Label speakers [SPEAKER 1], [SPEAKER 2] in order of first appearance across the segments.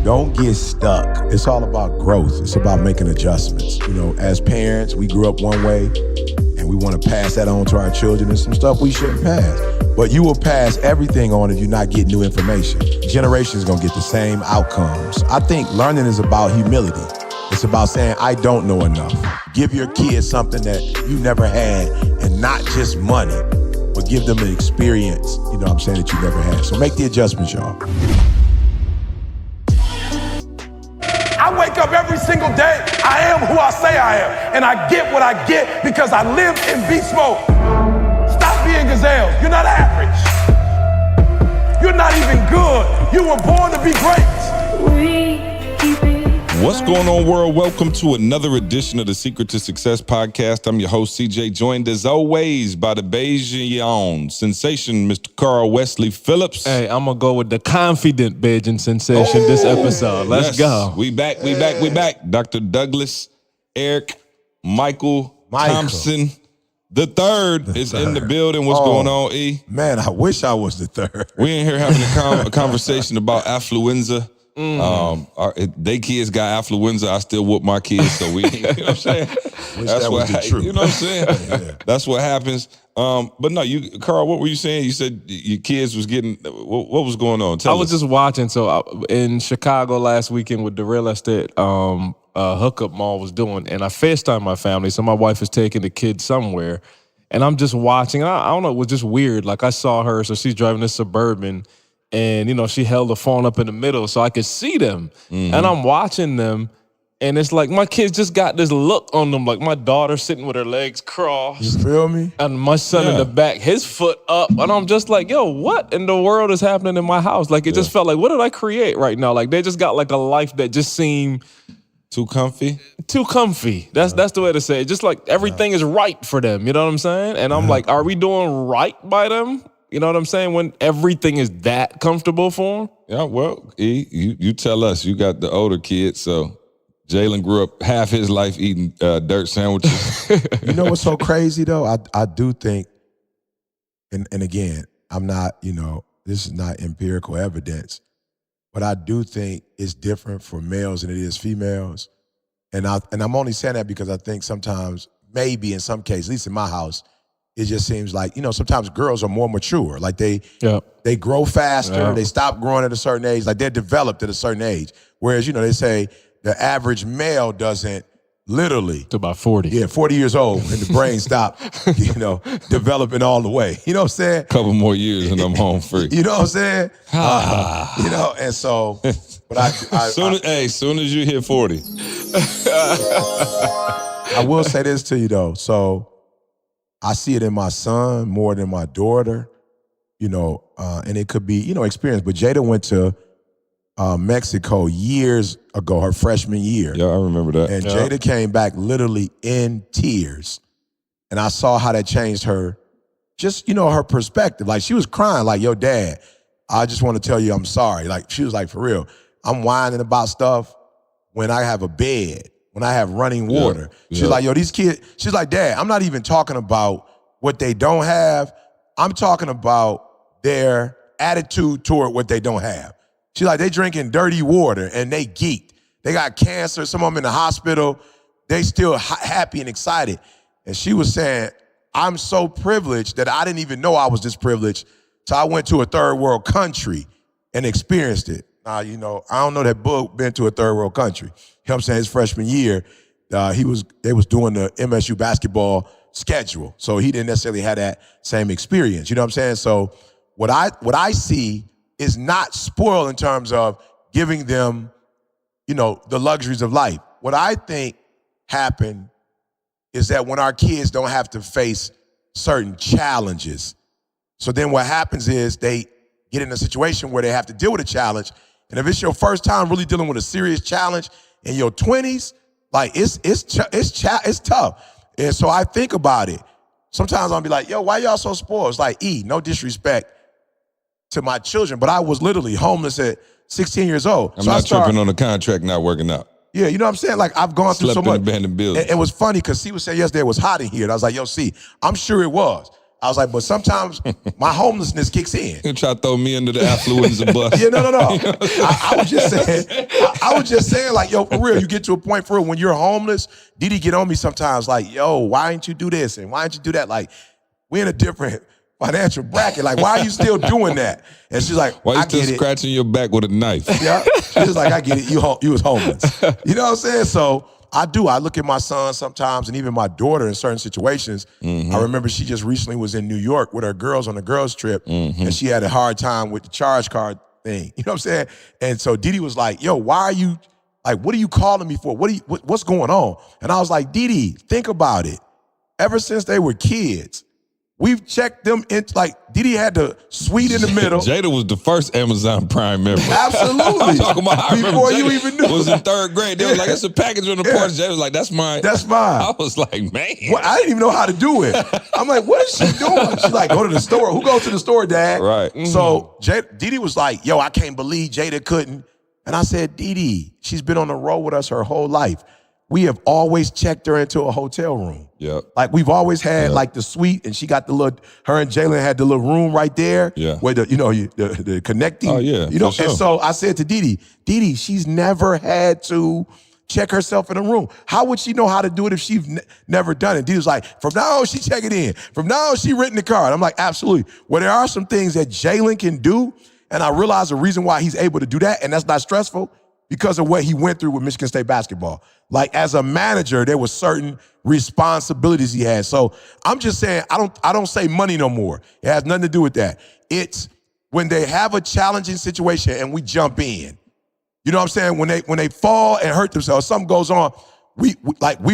[SPEAKER 1] Don't get stuck. It's all about growth. It's about making adjustments. You know, as parents, we grew up one way and we want to pass that on to our children, and some stuff we shouldn't pass. But you will pass everything on if you not get new information. Generations gonna get the same outcomes. I think learning is about humility. It's about saying, I don't know enough. Give your kids something that you never had, and not just money, but give them an experience, you know what I'm saying, that you never had. So make the adjustments, y'all.
[SPEAKER 2] I wake up every single day, I am who I say I am, and I get what I get because I live in beast mode. Stop being gazelles. You're not average. You're not even good. You were born to be great.
[SPEAKER 3] What's going on, world? Welcome to another edition of the Secret to Success podcast. I'm your host, CJ, joined as always by the Bayesian sensation, Mr. Carl Wesley Phillips.
[SPEAKER 4] Hey, I'm going to go with the confident Bayesian sensation this episode. Let's go.
[SPEAKER 3] We back. Dr. Douglas Eric Michael Thompson the third is in the building. What's going on, E?
[SPEAKER 1] Man, I wish I was the third.
[SPEAKER 3] We in here having a conversation about affluenza. They kids got affluenza. I still whoop my kids, so we, you know what I'm saying?
[SPEAKER 1] That's what the truth.
[SPEAKER 3] You know what I'm saying? Yeah. That's what happens. But no, Carl, what were you saying? You said your kids was getting, what was going on? Tell us.
[SPEAKER 4] I was just watching. So in Chicago last weekend with the real estate hookup mall was doing, and I FaceTime my family. So my wife is taking the kids somewhere, and I'm just watching. I don't know, it was just weird. Like I saw her, so she's driving this Suburban, and, you know, she held the phone up in the middle so I could see them. Mm-hmm. And I'm watching them, and it's like my kids just got this look on them, like my daughter sitting with her legs crossed.
[SPEAKER 1] You feel me?
[SPEAKER 4] And my son in the back, his foot up. And I'm just like, yo, what in the world is happening in my house? Like, it just felt like, what did I create right now? Like, they just got like a life that just seemed
[SPEAKER 3] too comfy?
[SPEAKER 4] Too comfy. That's the way to say it. Just like everything is right for them. You know what I'm saying? And I'm like, are we doing right by them? You know what I'm saying? When everything is that comfortable for him?
[SPEAKER 3] Yeah, well, E, you tell us. You got the older kids, so Jalen grew up half his life eating dirt sandwiches.
[SPEAKER 1] You know what's so crazy, though? I do think, and again, I'm not, you know, this is not empirical evidence, but I do think it's different for males than it is females. And I'm only saying that because I think sometimes, maybe in some cases, at least in my house, it just seems like, you know, sometimes girls are more mature. Like they grow faster. They stop growing at a certain age. Like they're developed at a certain age. Whereas, you know, they say the average male doesn't literally.
[SPEAKER 4] It's about 40.
[SPEAKER 1] Yeah, 40 years old and the brain stopped, you know, developing all the way. You know what I'm saying?
[SPEAKER 3] Couple more years and I'm home free.
[SPEAKER 1] You know what I'm saying? You know, and so, but
[SPEAKER 3] soon as you hit 40.
[SPEAKER 1] I will say this to you though. So, I see it in my son more than my daughter, you know, and it could be, you know, experience. But Jada went to Mexico years ago, her freshman year.
[SPEAKER 3] Yeah, I remember that.
[SPEAKER 1] And Jada came back literally in tears. And I saw how that changed her, just, you know, her perspective. Like she was crying like, yo, Dad, I just want to tell you I'm sorry. Like she was like, for real, I'm whining about stuff when I have a bed. When I have running water. She's like, yo, these kids, she's like, Dad, I'm not even talking about what they don't have. I'm talking about their attitude toward what they don't have. She's like, they drinking dirty water and they geeked. They got cancer, some of them in the hospital. They still happy and excited. And she was saying, I'm so privileged that I didn't even know I was this privileged. So I went to a third world country and experienced it. Now, you know, I don't know that Boog been to a third world country. You know what I'm saying? His freshman year, they was doing the MSU basketball schedule. So he didn't necessarily have that same experience. You know what I'm saying? So what I see is not spoiled in terms of giving them, you know, the luxuries of life. What I think happened is that when our kids don't have to face certain challenges, so then what happens is they get in a situation where they have to deal with a challenge. And if it's your first time really dealing with a serious challenge in your 20s, like it's tough. And so I think about it. Sometimes I'll be like, yo, why y'all so spoiled? It's like, no disrespect to my children, but I was literally homeless at 16 years old.
[SPEAKER 3] I'm not tripping on the contract not working out.
[SPEAKER 1] Yeah, you know what I'm saying? Like I've gone through so much.
[SPEAKER 3] Slept in abandoned buildings.
[SPEAKER 1] It was funny because C was saying yesterday it was hot in here. And I was like, yo, C, I'm sure it was. I was like, but sometimes my homelessness kicks in.
[SPEAKER 3] You try to throw me under the affluence of bus.
[SPEAKER 1] Yeah, no. I was just saying, I was just saying, like, yo, for real, you get to a point for real, when you're homeless, Didi get on me sometimes like, yo, why didn't you do this? And why didn't you do that? Like, we're in a different financial bracket. Like, why are you still doing that? And she's like,
[SPEAKER 3] Why you
[SPEAKER 1] I
[SPEAKER 3] still
[SPEAKER 1] get it.
[SPEAKER 3] scratching your back with a knife?
[SPEAKER 1] Yeah. She was like, I get it. You was homeless. You know what I'm saying? So I do. I look at my son sometimes and even my daughter in certain situations. I remember she just recently was in New York with her girls on a girls trip and she had a hard time with the charge card thing. You know what I'm saying? And so Didi was like, yo, why are you, like, what are you calling me for? What's going on? And I was like, Didi, think about it. Ever since they were kids, we've checked them in, like, Didi had the suite in the middle.
[SPEAKER 3] Jada was the first Amazon Prime member.
[SPEAKER 1] Absolutely.
[SPEAKER 3] I'm talking about, I remember
[SPEAKER 1] Before you
[SPEAKER 3] Jada
[SPEAKER 1] even knew.
[SPEAKER 3] was in third grade. They was like, it's a package on the porch. Jada was like, that's mine.
[SPEAKER 1] That's mine.
[SPEAKER 3] I was like, man.
[SPEAKER 1] Well, I didn't even know how to do it. I'm like, what is she doing? She's like, go to the store. Who goes to the store, Dad?
[SPEAKER 3] Right.
[SPEAKER 1] So Didi was like, yo, I can't believe Jada couldn't. And I said, Didi, she's been on the road with us her whole life. We have always checked her into a hotel room.
[SPEAKER 3] Yep.
[SPEAKER 1] Like, we've always had like the suite, and she got the little, her and Jalen had the little room right there.
[SPEAKER 3] Yeah.
[SPEAKER 1] Where the connecting.
[SPEAKER 3] Oh, yeah,
[SPEAKER 1] You know,
[SPEAKER 3] for sure.
[SPEAKER 1] and so I said to Didi, she's never had to check herself in a room. How would she know how to do it if she's never done it? Didi was like, from now on, she check it in. From now on, she written the card. I'm like, absolutely. Well, there are some things that Jalen can do, and I realize the reason why he's able to do that, and that's not stressful, because of what he went through with Michigan State basketball. Like, as a manager, there were certain responsibilities he had. So I'm just saying, I don't say money no more. It has nothing to do with that. It's when they have a challenging situation and we jump in. You know what I'm saying? When they fall and hurt themselves, something goes on, we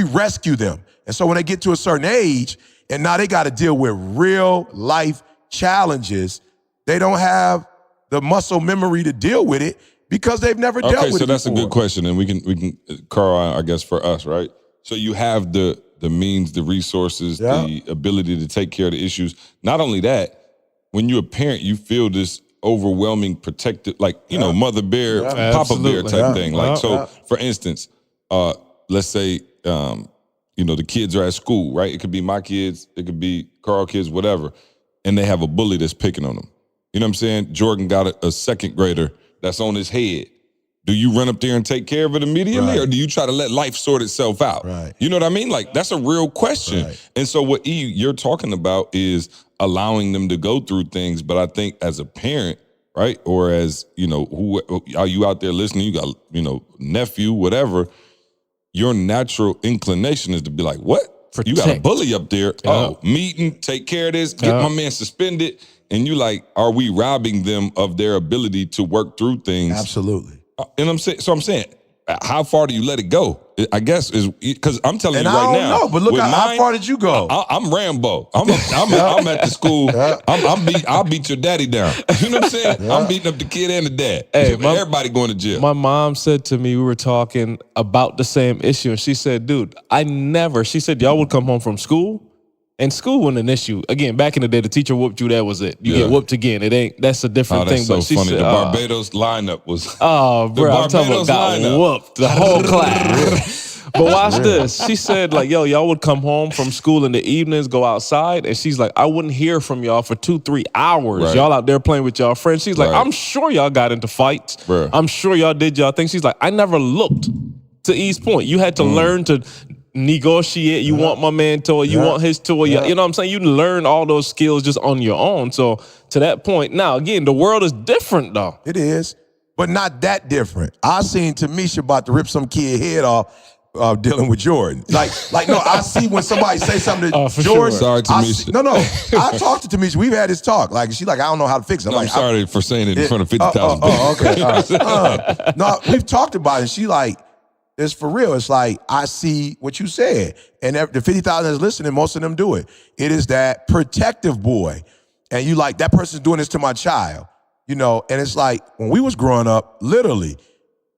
[SPEAKER 1] rescue them. And so when they get to a certain age and now they got to deal with real life challenges, they don't have the muscle memory to deal with it, because they've never dealt with it.
[SPEAKER 3] Okay, so that's
[SPEAKER 1] before.
[SPEAKER 3] a good question, and we can Carl, I guess for us, right? So you have the means, the resources, the ability to take care of the issues. Not only that, when you're a parent, you feel this overwhelming protective, like, you know, mother bear, papa bear
[SPEAKER 4] Absolutely.
[SPEAKER 3] type thing. Like, for instance, let's say, the kids are at school, right? It could be my kids, it could be Carl kids, whatever, and they have a bully that's picking on them. You know what I'm saying? Jordan got a second grader that's on his head. Do you run up there and take care of it immediately, or do you try to let life sort itself out?
[SPEAKER 1] Right.
[SPEAKER 3] You know what I mean? Like, that's a real question.
[SPEAKER 1] Right.
[SPEAKER 3] And so what you're talking about is allowing them to go through things. But I think as a parent, right, or as, who are you out there listening, you got, nephew, whatever, your natural inclination is to be like, what? You got a bully up there. Oh, meeting, take care of this, get my man suspended. And you like, are we robbing them of their ability to work through things?
[SPEAKER 1] Absolutely.
[SPEAKER 3] And I'm saying, how far do you let it go? I guess is because I'm telling you right now.
[SPEAKER 1] I don't know, but look, how far did you go?
[SPEAKER 3] I'm Rambo. I'm at the school. I'll beat your daddy down. You know what I'm saying? I'm beating up the kid and the dad.
[SPEAKER 4] Hey,
[SPEAKER 3] everybody going to jail.
[SPEAKER 4] My mom said to me, we were talking about the same issue, and she said, dude, she said, y'all would come home from school, and school wasn't an issue. Again, back in the day, the teacher whooped you, that was it. You get whooped again. That's a different thing.
[SPEAKER 3] That's so
[SPEAKER 4] but
[SPEAKER 3] funny.
[SPEAKER 4] Said,
[SPEAKER 3] the Barbados lineup was...
[SPEAKER 4] Oh, bro, I'm talking about got whooped, the whole class. But watch this. She said, like, yo, y'all would come home from school in the evenings, go outside, and she's like, I wouldn't hear from y'all for 2-3 hours.
[SPEAKER 3] Right.
[SPEAKER 4] Y'all out there playing with y'all friends. She's like, I'm sure y'all got into fights.
[SPEAKER 3] Bruh.
[SPEAKER 4] I'm sure y'all did y'all thing. She's like, I never looked to East Point. You had to learn to negotiate. You want my man toy, you want his toy. You know what I'm saying? You learn all those skills just on your own. So to that point, now again, the world is different though.
[SPEAKER 1] It is, but not that different. I seen Tamisha about to rip some kid head off dealing with Jordan. Like no, I see when somebody say something to Jordan.
[SPEAKER 3] Sure. Sorry, Tamisha.
[SPEAKER 1] I talked to Tamisha. We've had this talk. Like, she's like, I don't know how to fix it.
[SPEAKER 3] I'm sorry for saying it in front of 50,000 people.
[SPEAKER 1] Okay. All right. No, we've talked about it. She like, it's for real. It's like, I see what you said. And the 50,000 that's listening, most of them do it. It is that protective boy. And you like, that person's doing this to my child. And it's like, when we was growing up, literally,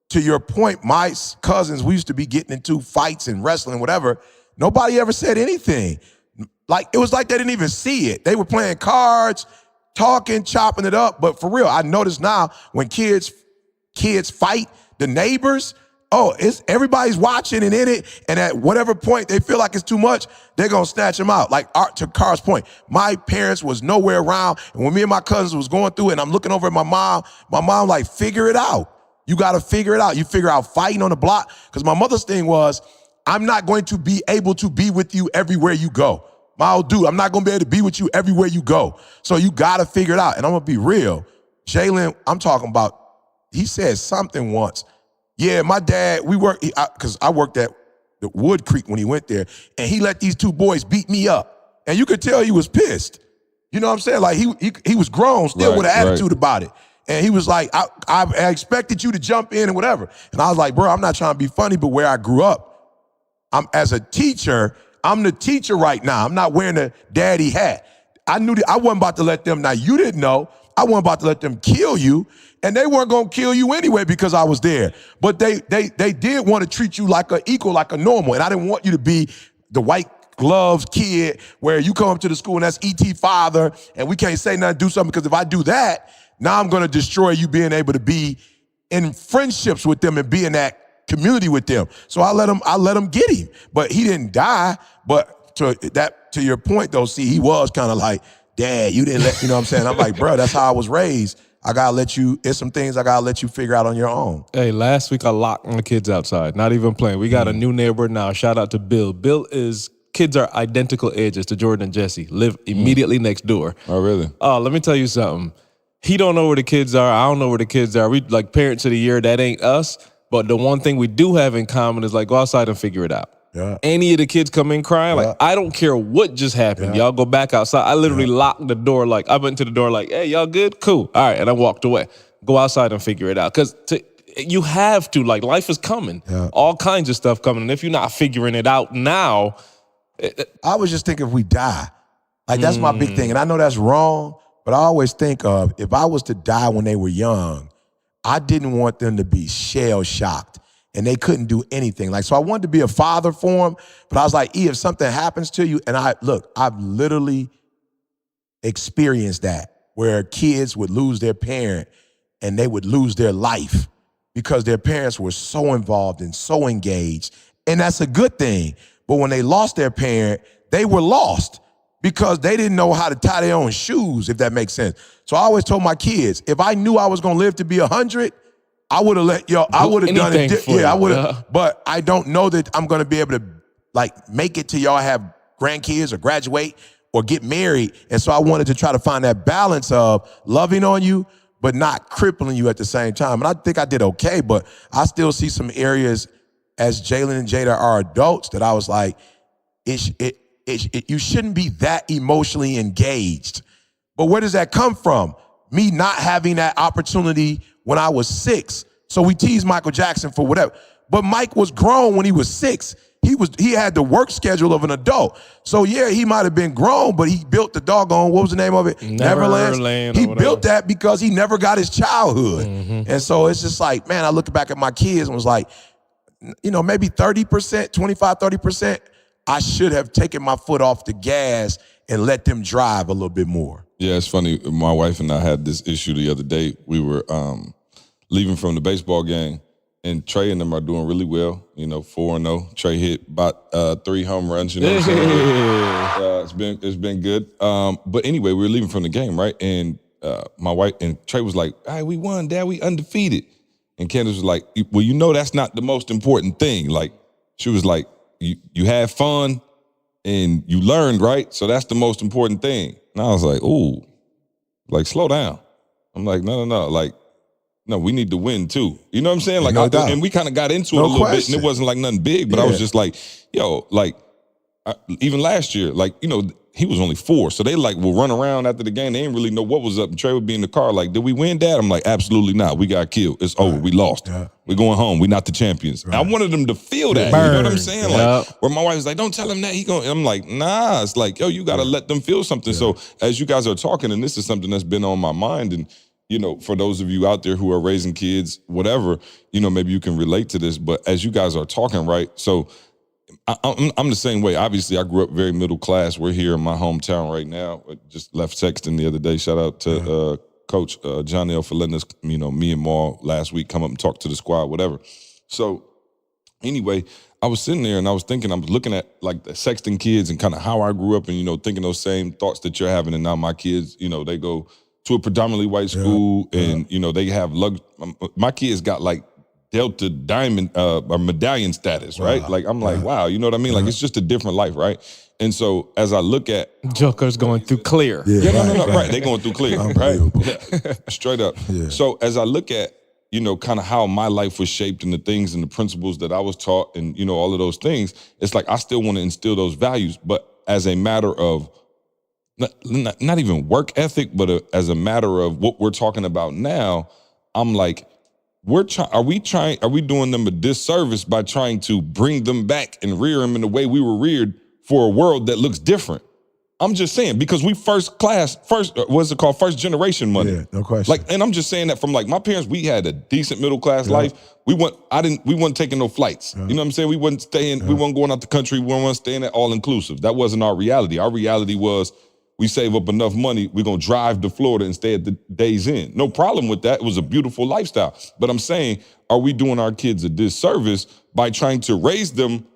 [SPEAKER 1] to your point, my cousins, we used to be getting into fights and wrestling, whatever. Nobody ever said anything. Like, it was like they didn't even see it. They were playing cards, talking, chopping it up. But for real, I notice now when kids fight, the neighbors, it's everybody's watching and in it, and at whatever point they feel like it's too much, they're gonna snatch them out. Like to Carr's point, my parents was nowhere around, and when me and my cousins was going through it, and I'm looking over at my mom like, figure it out. You gotta figure it out. You figure out fighting on the block, because my mother's thing was, I'm not going to be able to be with you everywhere you go. My old dude, I'm not gonna be able to be with you everywhere you go. So you gotta figure it out. And I'm gonna be real. Jalen, I'm talking about, he said something once. Yeah, my dad, because I worked at the Wood Creek when he went there, and he let these two boys beat me up. And you could tell he was pissed. You know what I'm saying? Like, he was grown, still with an attitude about it. And he was like, I expected you to jump in and whatever. And I was like, bro, I'm not trying to be funny, but where I grew up, as a teacher, I'm the teacher right now. I'm not wearing the daddy hat. I knew that I wasn't about to let them, now you didn't know, I wasn't about to let them kill you. And they weren't gonna kill you anyway because I was there. But they did want to treat you like an equal, like a normal. And I didn't want you to be the white gloves kid where you come up to the school and that's E.T. father and we can't say nothing, do something, because if I do that, now I'm gonna destroy you being able to be in friendships with them and be in that community with them. So I let him get him. But he didn't die. But to your point though, see, he was kind of like, Dad, you didn't let, you know what I'm saying? I'm like, bro, that's how I was raised. I gotta let you, it's some things I gotta let you figure out on your own.
[SPEAKER 4] Hey, last week I locked my kids outside, not even playing. We got a new neighbor now. Shout out to Bill. Kids are identical ages to Jordan and Jesse, live immediately next door.
[SPEAKER 3] Oh, really?
[SPEAKER 4] Oh, let me tell you something. He don't know where the kids are. I don't know where the kids are. We like parents of the year, that ain't us. But the one thing we do have in common is like, go outside and figure it out.
[SPEAKER 1] Yeah.
[SPEAKER 4] Any of the kids come in crying, like, I don't care what just happened. Y'all go back outside. I literally locked the door. Like, I went to the door like, hey, y'all good? Cool. All right. And I walked away. Go outside and figure it out. Because you have to. Like, life is coming. Yeah. All kinds of stuff coming. And if you're not figuring it out now.
[SPEAKER 1] I was just thinking if we die. Like, that's my big thing. And I know that's wrong, but I always think of, if I was to die when they were young, I didn't want them to be shell-shocked. And they couldn't do anything. Like, so I wanted to be a father for them, but I was like, if something happens to you, and I've literally experienced that, where kids would lose their parent and they would lose their life because their parents were so involved and so engaged. And that's a good thing. But when they lost their parent, they were lost because they didn't know how to tie their own shoes, if that makes sense. So I always told my kids, if I knew I was gonna live to be 100, I would have I would have done it. Yeah, I would have. But I don't know that I'm going to be able to like make it till y'all have grandkids or graduate or get married. And so I wanted to try to find that balance of loving on you, but not crippling you at the same time. And I think I did okay, but I still see some areas as Jalen and Jada are adults that I was like, you shouldn't be that emotionally engaged. But where does that come from? Me not having that opportunity when I was 6. So we teased Michael Jackson for whatever. But Mike was grown when he was 6. He had the work schedule of an adult. So yeah, he might have been grown, but he built the doggone, what was the name of it? Neverland. He built that because he never got his childhood. And so it's just like, man, I look back at my kids and was like, you know, maybe 30%, 25, 30%, I should have taken my foot off the gas and let them drive a little bit more.
[SPEAKER 3] Yeah, it's funny. My wife and I had this issue the other day. We were leaving from the baseball game, and Trey and them are doing really well. You know, 4-0. Trey hit about 3 home runs. You know what I'm saying? It's been good. But anyway, we were leaving from the game, right? And my wife and Trey was like, "All right, we won, Dad. We undefeated." And Candace was like, "Well, you know that's not the most important thing." Like, she was like, "You had fun and you learned, right? So that's the most important thing." And I was like, "Ooh, like slow down." I'm like, no. Like, no, we need to win too. You know what I'm saying? Like, and we kind of got into it a little bit, and it wasn't like nothing big, but I was just like, yo, like, even last year, like, you know, he was only 4, so they like will run around after the game. They didn't really know what was up. And Trey would be in the car like, "Did we win, Dad?" I'm like, "Absolutely not. We got killed. It's over. We lost. We're going home. We're not the champions." I wanted them to feel that. You know what I'm saying? Like, where my wife was like, "Don't tell him that." I'm like, nah. It's like, yo, you got to let them feel something. So as you guys are talking, and this is something that's been on my mind, and you know, for those of you out there who are raising kids, whatever, you know, maybe you can relate to this. But as you guys are talking, right? So I'm the same way. Obviously, I grew up very middle class. We're here in my hometown right now. I just left Sexton the other day. Shout out to Coach John L. for letting us, you know, me and Maul last week come up and talk to the squad, whatever. So Anyway, I was sitting there and I was thinking, I was looking at like the Sexton kids and kind of how I grew up and, thinking those same thoughts that you're having. And now my kids, they go to a predominantly white school and, they have, my kids got like Delta Diamond or medallion status, right? Like, I'm like, wow, you know what I mean? Like, it's just a different life, right? And so as I look at
[SPEAKER 4] Joker's going through clear.
[SPEAKER 3] Right. They're going through clear, right? Straight up. Yeah. So as I look at, kind of how my life was shaped and the things and the principles that I was taught and, all of those things, it's like I still want to instill those values, but as a matter of not even work ethic, but as a matter of what we're talking about now, I'm like, are we doing them a disservice by trying to bring them back and rear them in the way we were reared for a world that looks different? I'm just saying, because we first generation money.
[SPEAKER 1] Yeah, no question.
[SPEAKER 3] Like, and I'm just saying that from like my parents, we had a decent middle class life. We weren't taking no flights. You know what I'm saying? We wasn't we weren't going out the country. We weren't staying at all inclusive. That wasn't our reality. Our reality was we save up enough money, we're gonna drive to Florida and stay at the Days Inn. No problem with that. It was a beautiful lifestyle. But I'm saying, are we doing our kids a disservice by trying to raise them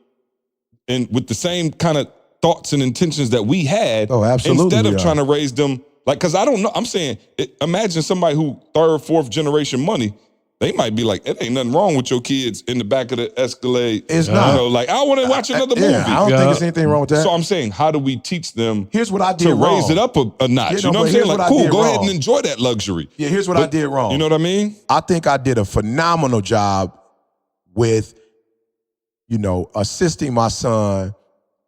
[SPEAKER 3] with the same kind of thoughts and intentions that we had,
[SPEAKER 1] absolutely,
[SPEAKER 3] instead of trying to raise them, like, because I don't know, I'm saying, imagine somebody who third, fourth generation money, they might be like, it ain't nothing wrong with your kids in the back of the Escalade.
[SPEAKER 1] It's not.
[SPEAKER 3] Like, I want to watch another movie.
[SPEAKER 1] I don't think there's anything wrong with that.
[SPEAKER 3] So I'm saying, how do we teach them
[SPEAKER 1] here's what I did
[SPEAKER 3] to
[SPEAKER 1] wrong.
[SPEAKER 3] raise it up a notch? You know what I'm saying? Like, cool, go ahead and enjoy that luxury.
[SPEAKER 1] Yeah, here's what I did wrong.
[SPEAKER 3] You know what I mean?
[SPEAKER 1] I think I did a phenomenal job with, assisting my son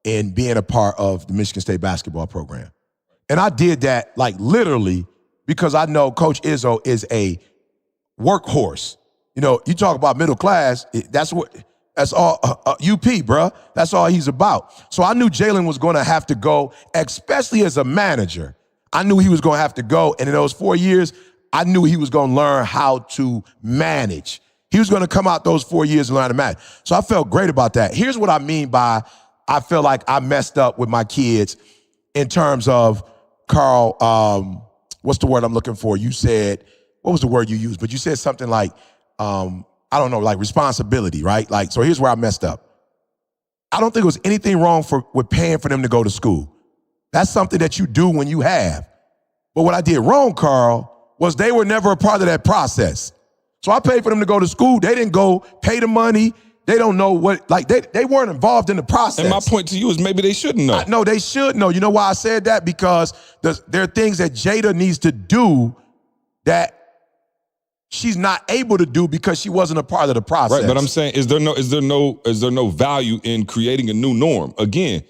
[SPEAKER 1] in being a part of the Michigan State basketball program. And I did that like literally because I know Coach Izzo is a workhorse. You talk about middle class, that's all UP, bruh. That's all he's about. So I knew Jalen was going to have to go, especially as a manager. I knew he was going to have to go. And in those 4 years, I knew he was going to learn how to manage. He was going to come out those 4 years and learn to manage. So I felt great about that. Here's what I mean by I feel like I messed up with my kids in terms of, Carl, what's the word I'm looking for? You said, what was the word you used? But you said something like, I don't know, like responsibility, right? Like, so here's where I messed up. I don't think there was anything wrong with paying for them to go to school. That's something that you do when you have. But what I did wrong, Carl, was they were never a part of that process. So I paid for them to go to school. They didn't go pay the money. They don't know what, like, they weren't involved in the process.
[SPEAKER 3] And my point to you is maybe they shouldn't know.
[SPEAKER 1] No, they should know. You know why I said that? Because there are things that Jada needs to do that she's not able to do because she wasn't a part of the process.
[SPEAKER 3] Right, but I'm saying, is there no value in creating a new norm? Again,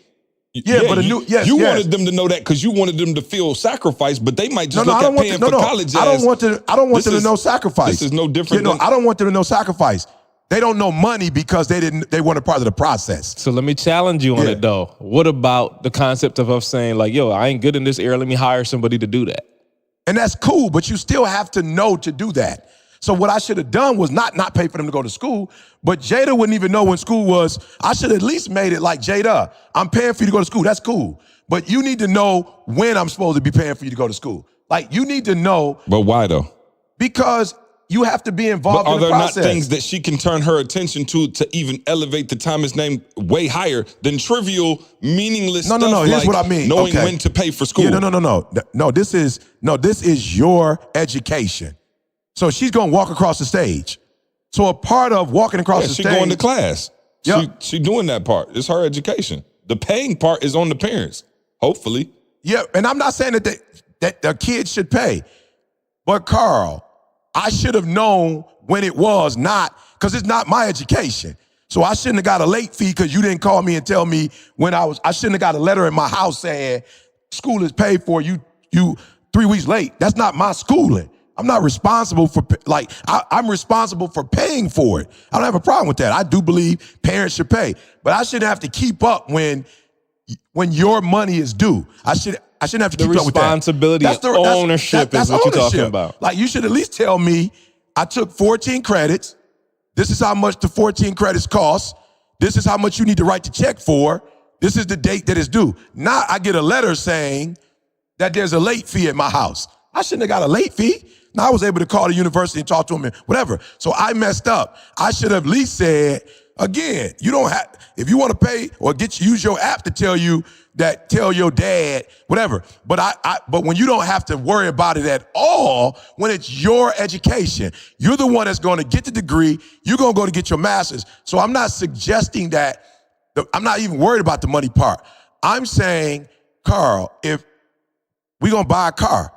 [SPEAKER 3] you wanted them to know that because you wanted them to feel sacrifice, but they might just look at paying for college.
[SPEAKER 1] I don't want them to know sacrifice.
[SPEAKER 3] This is no different.
[SPEAKER 1] I don't want them to know sacrifice. They don't know money because they weren't a part of the process.
[SPEAKER 4] So let me challenge you on it though. What about the concept of us saying like, yo, I ain't good in this area, let me hire somebody to do that?
[SPEAKER 1] And that's cool, but you still have to know to do that. So what I should have done was not pay for them to go to school, but Jada wouldn't even know when school was. I should have at least made it like, Jada, I'm paying for you to go to school. That's cool. But you need to know when I'm supposed to be paying for you to go to school. Like, you need to know.
[SPEAKER 3] But why though?
[SPEAKER 1] Because you have to be involved in the process.
[SPEAKER 3] Are there not things that she can turn her attention to even elevate the Thomas name way higher than trivial, meaningless stuff?
[SPEAKER 1] No. Here's
[SPEAKER 3] like
[SPEAKER 1] what I mean.
[SPEAKER 3] Knowing when to pay for school.
[SPEAKER 1] Yeah, no. This is your education. So she's gonna walk across the stage. So a part of walking across the stage.
[SPEAKER 3] She's going to class.
[SPEAKER 1] Yep.
[SPEAKER 3] She doing that part. It's her education. The paying part is on the parents, hopefully.
[SPEAKER 1] Yeah, and I'm not saying that the kids should pay. But Carl, I should have known when it was not, because it's not my education. So I shouldn't have got a late fee because you didn't call me and tell me when I shouldn't have got a letter in my house saying school is paid for, you 3 weeks late. That's not my schooling. I'm not responsible for, I'm responsible for paying for it. I don't have a problem with that. I do believe parents should pay, but I shouldn't have to keep up when your money is due. I shouldn't have to keep up with that.
[SPEAKER 4] The responsibility and ownership is what you're talking about.
[SPEAKER 1] Like, you should at least tell me, I took 14 credits. This is how much the 14 credits cost. This is how much you need to write the check for. This is the date that it's due. Now I get a letter saying that there's a late fee at my house. I shouldn't have got a late fee. Now I was able to call the university and talk to them and whatever. So I messed up. I should have at least said, Again, you don't have, if you want to pay or use your app to tell your dad, whatever. But when you don't have to worry about it at all, when it's your education, you're the one that's going to get the degree, you're going to go to get your master's. So I'm not suggesting that, I'm not even worried about the money part. I'm saying, Carl, if we're going to buy a car,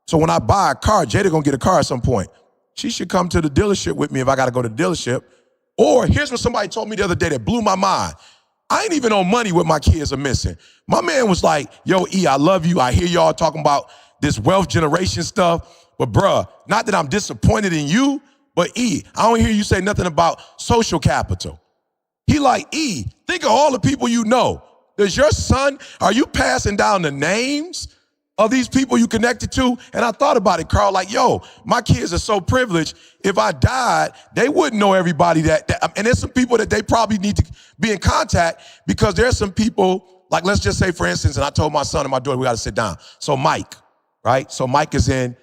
[SPEAKER 1] so when I buy a car, Jada going to get a car at some point. She should come to the dealership with me if I got to go to the dealership. Or here's what somebody told me the other day that blew my mind. I ain't even on money what my kids are missing. My man was like, yo, E, I love you. I hear y'all talking about this wealth generation stuff. But bruh, not that I'm disappointed in you, but E, I don't hear you say nothing about social capital. He like, E, think of all the people you know. Does your son, are you passing down the names of these people you connected to? And I thought about it, Carl, like, yo, my kids are so privileged. If I died, they wouldn't know everybody and there's some people that they probably need to be in contact, because there's some people, like, let's just say, for instance, and I told my son and my daughter, we got to sit down. So Mike, right? So Mike is in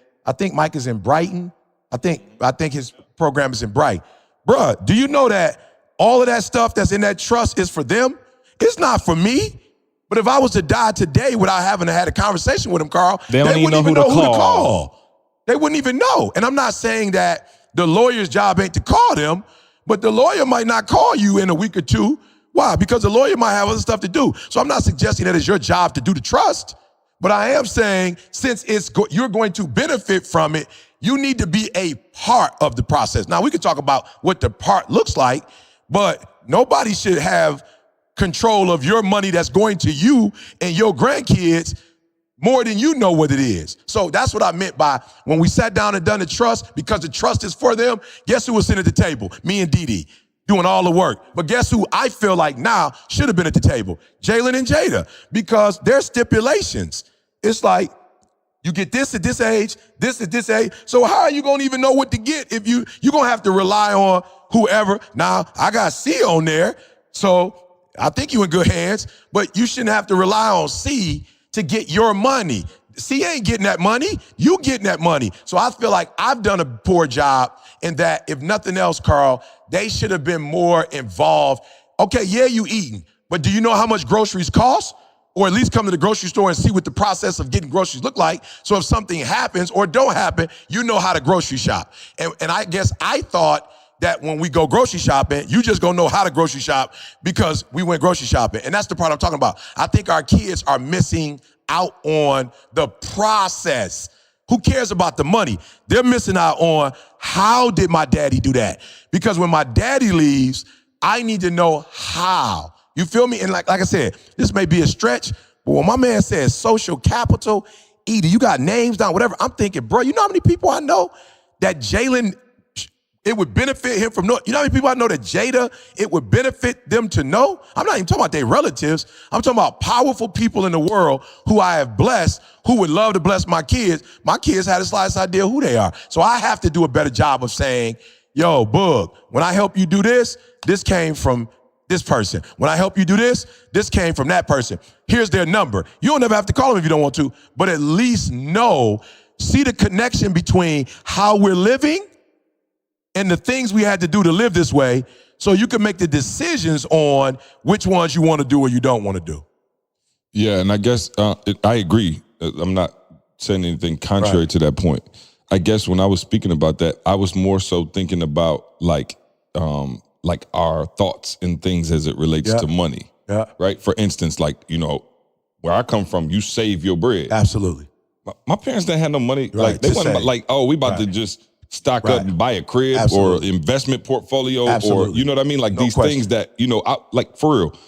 [SPEAKER 1] Brighton. I think his program is in Brighton. Bruh, do you know that all of that stuff that's in that trust is for them? It's not for me. But if I was to die today without having had a conversation with him, Carl,
[SPEAKER 4] they wouldn't even know who to call.
[SPEAKER 1] They wouldn't even know. And I'm not saying that the lawyer's job ain't to call them, but the lawyer might not call you in a week or two. Why? Because the lawyer might have other stuff to do. So I'm not suggesting that it's your job to do the trust, but I am saying, since you're going to benefit from it, you need to be a part of the process. Now, we can talk about what the part looks like, but nobody should have control of your money that's going to you and your grandkids more than you know what it is. So that's what I meant by when we sat down and done the trust, because the trust is for them. Guess who was sitting at the table? Me and Dee Dee doing all the work. But guess who I feel like now should have been at the table? Jalen and Jada, because there's stipulations. It's like, you get this at this age, this at this age. So how are you going to even know what to get if you're going to have to rely on whoever? Now, I got C on there, so I think you're in good hands, but you shouldn't have to rely on C to get your money. C ain't getting that money. You getting that money. So I feel like I've done a poor job in that, if nothing else, Carl, they should have been more involved. Okay, yeah, you eating, but do you know how much groceries cost? Or at least come to the grocery store and see what the process of getting groceries look like. So if something happens or don't happen, you know how to grocery shop. And I guess I thought that when we go grocery shopping, you just gonna know how to grocery shop because we went grocery shopping. And that's the part I'm talking about. I think our kids are missing out on the process. Who cares about the money? They're missing out on, how did my daddy do that? Because when my daddy leaves, I need to know how. You feel me? And like I said, this may be a stretch, but when my man says social capital, either you got names down, whatever, I'm thinking, bro, you know how many people I know that Jalen, it would benefit him from knowing? You know how many people I know that Jada, it would benefit them to know? I'm not even talking about their relatives. I'm talking about powerful people in the world who I have blessed, who would love to bless my kids. My kids had the slightest idea who they are. So I have to do a better job of saying, yo, Bug, when I help you do this, this came from this person. When I help you do this, this came from that person. Here's their number. You don't ever have to call them if you don't want to, but at least know, see the connection between how we're living and the things we had to do to live this way, so you can make the decisions on which ones you want to do or you don't want to do.
[SPEAKER 3] Yeah, and I guess I agree. I'm not saying anything contrary to that point. I guess when I was speaking about that, I was more so thinking about like our thoughts and things as it relates to money. Yeah. Right? For instance, like, you know, where I come from, you save your bread.
[SPEAKER 1] Absolutely.
[SPEAKER 3] My parents didn't have no money.
[SPEAKER 1] Right,
[SPEAKER 3] like they wasn't like, oh, we about to just stock up and buy a crib or investment portfolio or, you know what I mean? Like these things that, you know, like for real,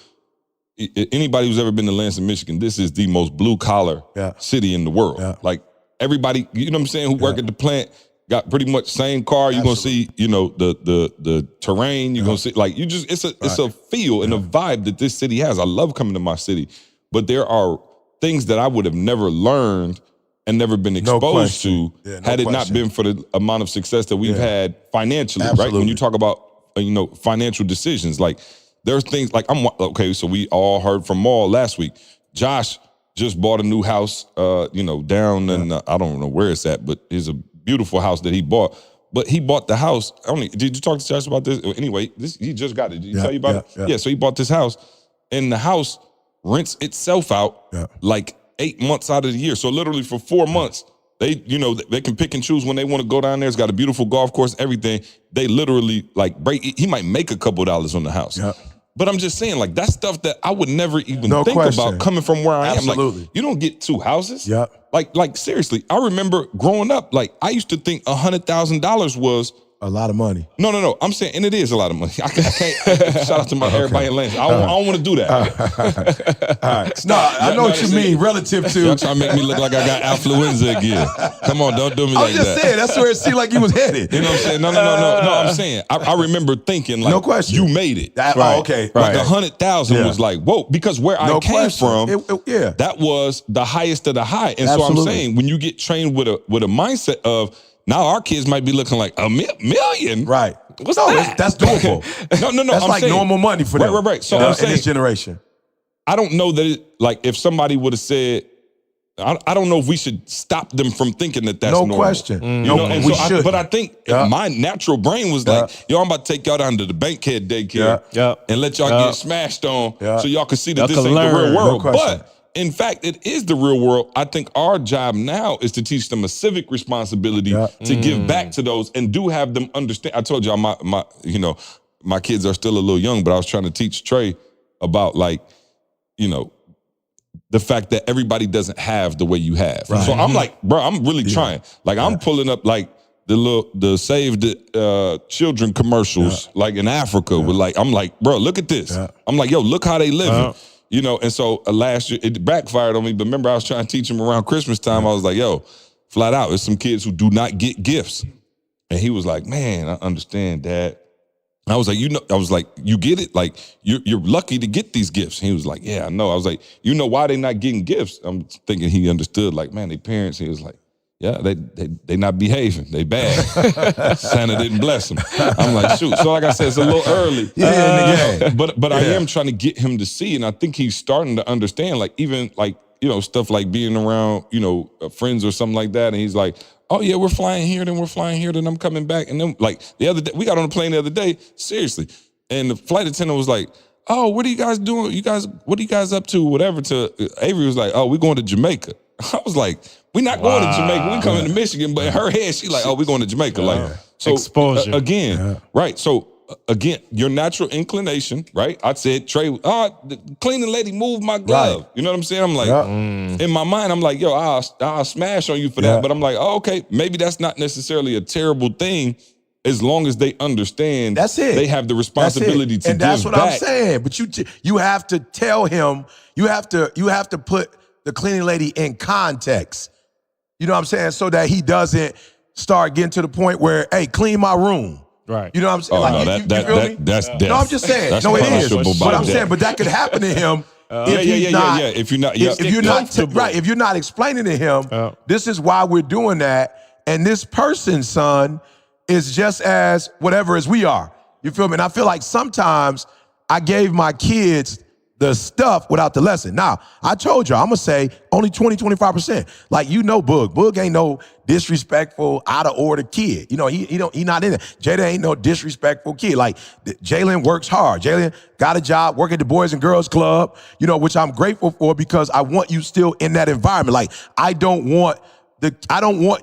[SPEAKER 3] anybody who's ever been to Lansing, Michigan, this is the most blue collar city in the world. Yeah. Like everybody, you know what I'm saying, who work at the plant got pretty much same car. You're gonna see, you know, the terrain. You're gonna see, like, you just, it's a feel and a vibe that this city has. I love coming to my city, but there are things that I would have never learned and never been exposed to had it not been for the amount of success that we've had financially, right? When you talk about, you know, financial decisions, like there's things like so we all heard from Maul last week. Josh just bought a new house, you know, down in, I don't know where it's at, but it's a beautiful house that he bought. but he bought the house. Did you talk to Josh about this? Anyway, he just got it. Did he tell you about it? Yeah, so he bought this house, and the house rents itself out like 8 months out of the year. So literally for 4 months, they can pick and choose when they want to go down there. It's got a beautiful golf course, everything. They literally like he might make a couple dollars on the house. Yeah. But I'm just saying, like, that's stuff that I would never even think about coming from where I am. Like, you don't get 2 houses. Yeah. Like seriously, I remember growing up, like, I used to think $100,000 was
[SPEAKER 1] a lot of money.
[SPEAKER 3] No. I'm saying, and it is a lot of money. I can't shout out to everybody in Lansing. I don't want to do that.
[SPEAKER 1] All right. No, I know what you mean relative to.
[SPEAKER 3] Y'all trying to make me look like I got affluenza again. Come on, don't do me like that.
[SPEAKER 1] I'm just saying, that's where it seemed like you was headed.
[SPEAKER 3] You know what I'm saying? No. I'm saying, I remember thinking, like,
[SPEAKER 1] no question.
[SPEAKER 3] You made it.
[SPEAKER 1] Oh, okay.
[SPEAKER 3] Like 100,000 was like, whoa, because where I came from, that was the highest of the high. And so I'm saying, when you get trained with a mindset of, now our kids might be looking like $1 million.
[SPEAKER 1] Right.
[SPEAKER 3] What's that?
[SPEAKER 1] That's doable.
[SPEAKER 3] No.
[SPEAKER 1] That's
[SPEAKER 3] I'm
[SPEAKER 1] like
[SPEAKER 3] saying,
[SPEAKER 1] normal money for them.
[SPEAKER 3] Right. So I'm saying,
[SPEAKER 1] in this generation.
[SPEAKER 3] I don't know that like if somebody would have said, I don't know if we should stop them from thinking that that's normal.
[SPEAKER 1] No question.
[SPEAKER 3] We should. But I think my natural brain was like, yo, I'm about to take y'all down to the Bankhead daycare and let y'all get smashed on so y'all can see that this ain't the real world. But in fact, it is the real world. I think our job now is to teach them a civic responsibility to give back to those and do have them understand. I told y'all my kids are still a little young, but I was trying to teach Trey about like, the fact that everybody doesn't have the way you have. Right. So I'm like, bro, I'm really trying. Like I'm pulling up like the Save the Children commercials like in Africa with like, I'm like, bro, look at this. I'm like, yo, look how they living. And so last year, it backfired on me, but remember I was trying to teach him around Christmas time. I was like, yo, flat out, there's some kids who do not get gifts. And he was like, man, I understand, Dad. I was like, you get it? Like, you're lucky to get these gifts. And he was like, yeah, I know. I was like, you know why they not getting gifts? I'm thinking he understood, like, man, their parents, he was like, yeah, they not behaving. They bad. Santa didn't bless them. I'm like, shoot. So like I said, it's a little early. But I am trying to get him to see, and I think he's starting to understand, like even like, stuff like being around, friends or something like that. And he's like, oh yeah, we're flying here, then I'm coming back. And then like the other day, we got on a plane the other day, seriously. And the flight attendant was like, oh, what are you guys doing? What are you guys up to? Whatever. To Avery was like, oh, we're going to Jamaica. I was like, we're not going to Jamaica. We're coming to Michigan. But in her head, she like, oh, we're going to Jamaica. Like, so
[SPEAKER 4] exposure
[SPEAKER 3] again, right? So again, your natural inclination, right? I said, Trey, the cleaning lady moved my glove. Right. You know what I'm saying? I'm like, in my mind, I'm like, yo, I'll smash on you for that. But I'm like, oh, okay, maybe that's not necessarily a terrible thing. As long as they understand,
[SPEAKER 1] that's it.
[SPEAKER 3] They have the responsibility to give back. And that's what I'm
[SPEAKER 1] saying. But you have to tell him, you have to put the cleaning lady in context. You know what I'm saying? So that he doesn't start getting to the point where, hey, clean my room.
[SPEAKER 4] Right.
[SPEAKER 1] You know what I'm saying?
[SPEAKER 3] Oh,
[SPEAKER 1] like,
[SPEAKER 3] no,
[SPEAKER 1] you feel me?
[SPEAKER 3] That's death.
[SPEAKER 1] No, I'm just saying.
[SPEAKER 3] That's
[SPEAKER 1] no, it is.
[SPEAKER 3] But
[SPEAKER 1] I'm saying, but that could happen to him if you're not explaining to him, this is why we're doing that, and this person's son is just as whatever as we are. You feel me? And I feel like sometimes I gave my kids the stuff without the lesson. Now, I told you, I'm gonna say only 20, 25%. Like, Boog. Boog ain't no disrespectful, out of order kid. He not in it. Jada ain't no disrespectful kid. Like, Jalen works hard. Jalen got a job, work at the Boys and Girls Club, which I'm grateful for because I want you still in that environment. Like, I don't want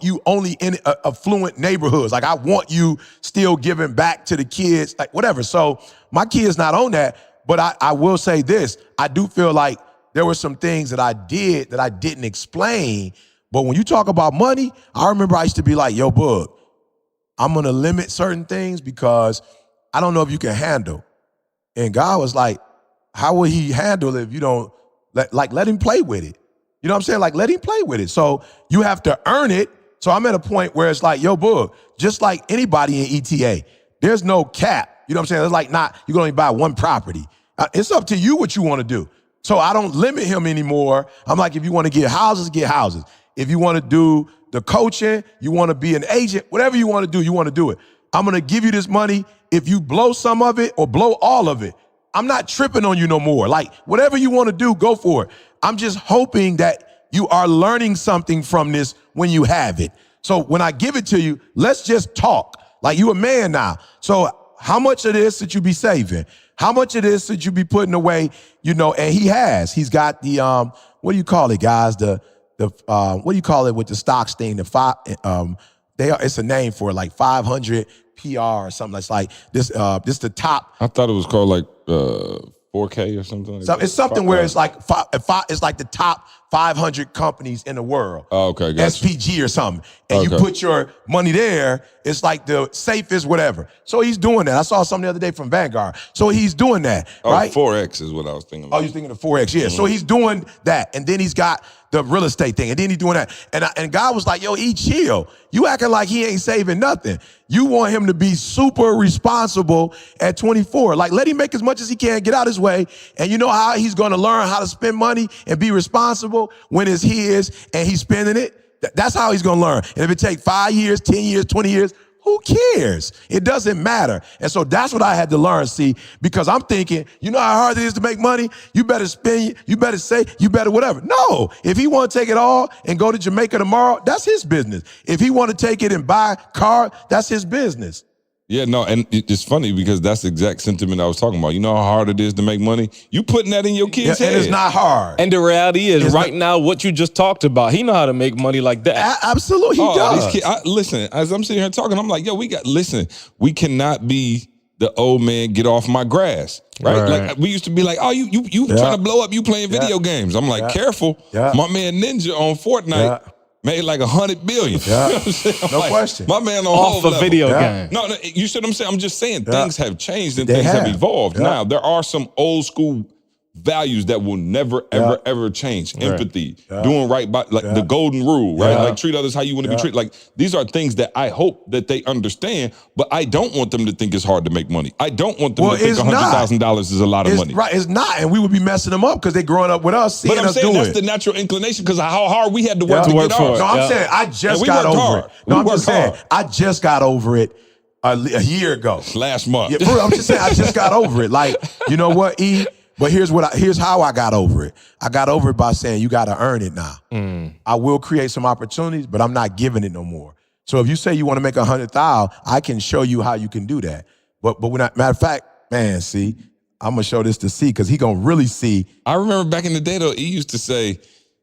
[SPEAKER 1] you only in affluent neighborhoods. Like, I want you still giving back to the kids, like whatever. So my kid's not on that. But I will say this, I do feel like there were some things that I did that I didn't explain. But when you talk about money, I remember I used to be like, yo, Bug, I'm going to limit certain things because I don't know if you can handle. And God was like, how will he handle it if you don't, let him play with it? You know what I'm saying? Like, let him play with it. So you have to earn it. So I'm at a point where it's like, yo, Bug, just like anybody in ETA, there's no cap. You know what I'm saying? It's like you can only buy one property. It's up to you what you want to do. So I don't limit him anymore. I'm like, if you want to get houses, get houses. If you want to do the coaching, you want to be an agent, whatever you want to do, you want to do it. I'm going to give you this money. If you blow some of it or blow all of it, I'm not tripping on you no more. Like, whatever you want to do, go for it. I'm just hoping that you are learning something from this when you have it. So when I give it to you, let's just talk. Like you a man now. So how much of this should you be saving? How much of this should you be putting away? You know, and he's got the what do you call it, guys? The what do you call it with the stocks thing? It's a name for it, like 500 PR or something. That's like this the top.
[SPEAKER 3] I thought it was called like 4K or something like that.
[SPEAKER 1] It's something where it's like it's like the top 500 companies in the world.
[SPEAKER 3] Oh, okay, gotcha.
[SPEAKER 1] SPG or something. And you
[SPEAKER 3] Okay.
[SPEAKER 1] put your money there, it's like the safest whatever. So he's doing that. I saw something the other day from Vanguard. So he's doing that, right?
[SPEAKER 3] 4X is what I was thinking
[SPEAKER 1] Oh,
[SPEAKER 3] about.
[SPEAKER 1] you're thinking of 4X, yeah. So he's doing that, and then he's got the real estate thing, and then he's doing that. And God was like, yo, chill. You acting like he ain't saving nothing. You want him to be super responsible at 24. Like, let him make as much as he can, get out his way, and you know how he's gonna learn how to spend money and be responsible when it's his and he's spending it? That's how he's gonna learn. And if it takes 5 years, 10 years, 20 years, who cares? It doesn't matter. And so that's what I had to learn, see, because I'm thinking, you know how hard it is to make money? You better spend, you better say, you better whatever. No, if he want to take it all and go to Jamaica tomorrow, that's his business. If he want to take it and buy a car, that's his business.
[SPEAKER 3] Yeah, no, and it's funny because that's the exact sentiment I was talking about. You know how hard it is to make money? You putting that in your kid's head.
[SPEAKER 1] And it's not hard.
[SPEAKER 4] And the reality is,
[SPEAKER 1] It's
[SPEAKER 4] right
[SPEAKER 1] not-
[SPEAKER 4] now, what you just talked about, he know how to make money like that.
[SPEAKER 1] Absolutely, he does.
[SPEAKER 3] These kids, listen, as I'm sitting here talking, I'm like, yo, we cannot be the old man, get off my grass, right?
[SPEAKER 4] Right.
[SPEAKER 3] Like we used to be like, oh, you trying to blow up, you playing video games. I'm like, careful.
[SPEAKER 1] Yeah.
[SPEAKER 3] My man Ninja on Fortnite made like 100 billion.
[SPEAKER 1] Yeah.
[SPEAKER 3] You know what I'm saying?
[SPEAKER 1] No question.
[SPEAKER 3] My man on
[SPEAKER 4] Off
[SPEAKER 3] whole
[SPEAKER 4] a video game.
[SPEAKER 3] No, you see what I'm saying? I'm just saying things have changed and
[SPEAKER 1] They
[SPEAKER 3] things have
[SPEAKER 1] have.
[SPEAKER 3] evolved.
[SPEAKER 1] Yeah.
[SPEAKER 3] Now, there are some old school values that will never, ever, ever change. Empathy, doing right by, like the golden rule, right?
[SPEAKER 1] Yeah.
[SPEAKER 3] Like treat others how you want to be treated. Like these are things that I hope that they understand, but I don't want them to think it's hard to make money. I don't want them to think
[SPEAKER 1] it's not.
[SPEAKER 3] $100,000 is a lot of money.
[SPEAKER 1] Right, it's not, and we would be messing them up because they growing up with us, seeing
[SPEAKER 3] But I'm
[SPEAKER 1] us
[SPEAKER 3] saying
[SPEAKER 1] do
[SPEAKER 3] that's
[SPEAKER 1] it.
[SPEAKER 3] the natural inclination because of how hard we had to work to
[SPEAKER 4] To work
[SPEAKER 3] get
[SPEAKER 4] for
[SPEAKER 3] ours.
[SPEAKER 4] it.
[SPEAKER 1] No, I'm
[SPEAKER 4] Yeah.
[SPEAKER 1] saying I
[SPEAKER 3] And
[SPEAKER 1] just
[SPEAKER 3] we
[SPEAKER 1] got
[SPEAKER 3] worked
[SPEAKER 1] over
[SPEAKER 3] hard.
[SPEAKER 1] it. No,
[SPEAKER 3] We
[SPEAKER 1] I'm just
[SPEAKER 3] worked
[SPEAKER 1] saying
[SPEAKER 3] hard.
[SPEAKER 1] I just got over it a year ago.
[SPEAKER 3] Last month.
[SPEAKER 1] Yeah, bro, I'm just saying I just got over it. Like, you know what, E? But here's how I got over it. I got over it by saying you got to earn it now. I will create some opportunities, but I'm not giving it no more. So if you say you want to make 100,000, I can show you how you can do that. But when matter of fact, man, see, I'm gonna show this to C because he gonna really see.
[SPEAKER 3] I remember back in the day, though, he used to say,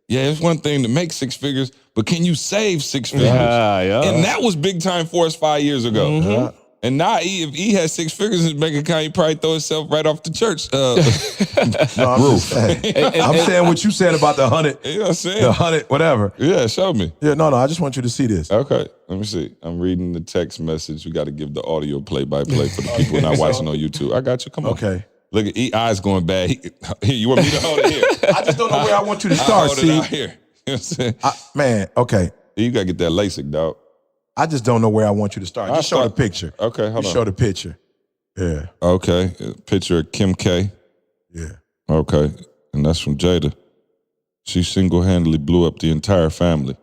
[SPEAKER 3] yeah, it's one thing to make 6 figures, but can you save 6 figures?
[SPEAKER 4] Yeah.
[SPEAKER 3] And that was big time for us 5 years ago. And now, if he has 6 figures in his bank account, he probably throw himself right off the church
[SPEAKER 1] No, I'm just saying. I'm saying what you said about the 100,
[SPEAKER 3] You know what I'm saying?
[SPEAKER 1] the 100, whatever.
[SPEAKER 3] Yeah, show me.
[SPEAKER 1] Yeah, no, I just want you to see this.
[SPEAKER 3] Okay, let me see. I'm reading the text message. We got to give the audio play-by-play for the people not watching on YouTube. I got you. Come on.
[SPEAKER 1] Okay.
[SPEAKER 3] Look at E eyes going bad. Here, you want me to hold it here?
[SPEAKER 1] I just don't know where I want you to
[SPEAKER 3] I'll
[SPEAKER 1] start,
[SPEAKER 3] hold it
[SPEAKER 1] see.
[SPEAKER 3] out here. You know what I'm saying?
[SPEAKER 1] Man, okay.
[SPEAKER 3] You got to get that LASIK, dog.
[SPEAKER 1] I just don't know where I want you to start. Just show the picture.
[SPEAKER 3] Okay, hold
[SPEAKER 1] Just
[SPEAKER 3] on.
[SPEAKER 1] show the picture. Yeah,
[SPEAKER 3] Okay, picture of Kim K.
[SPEAKER 1] yeah.
[SPEAKER 3] Okay, and that's from Jada. She single-handedly blew up the entire family.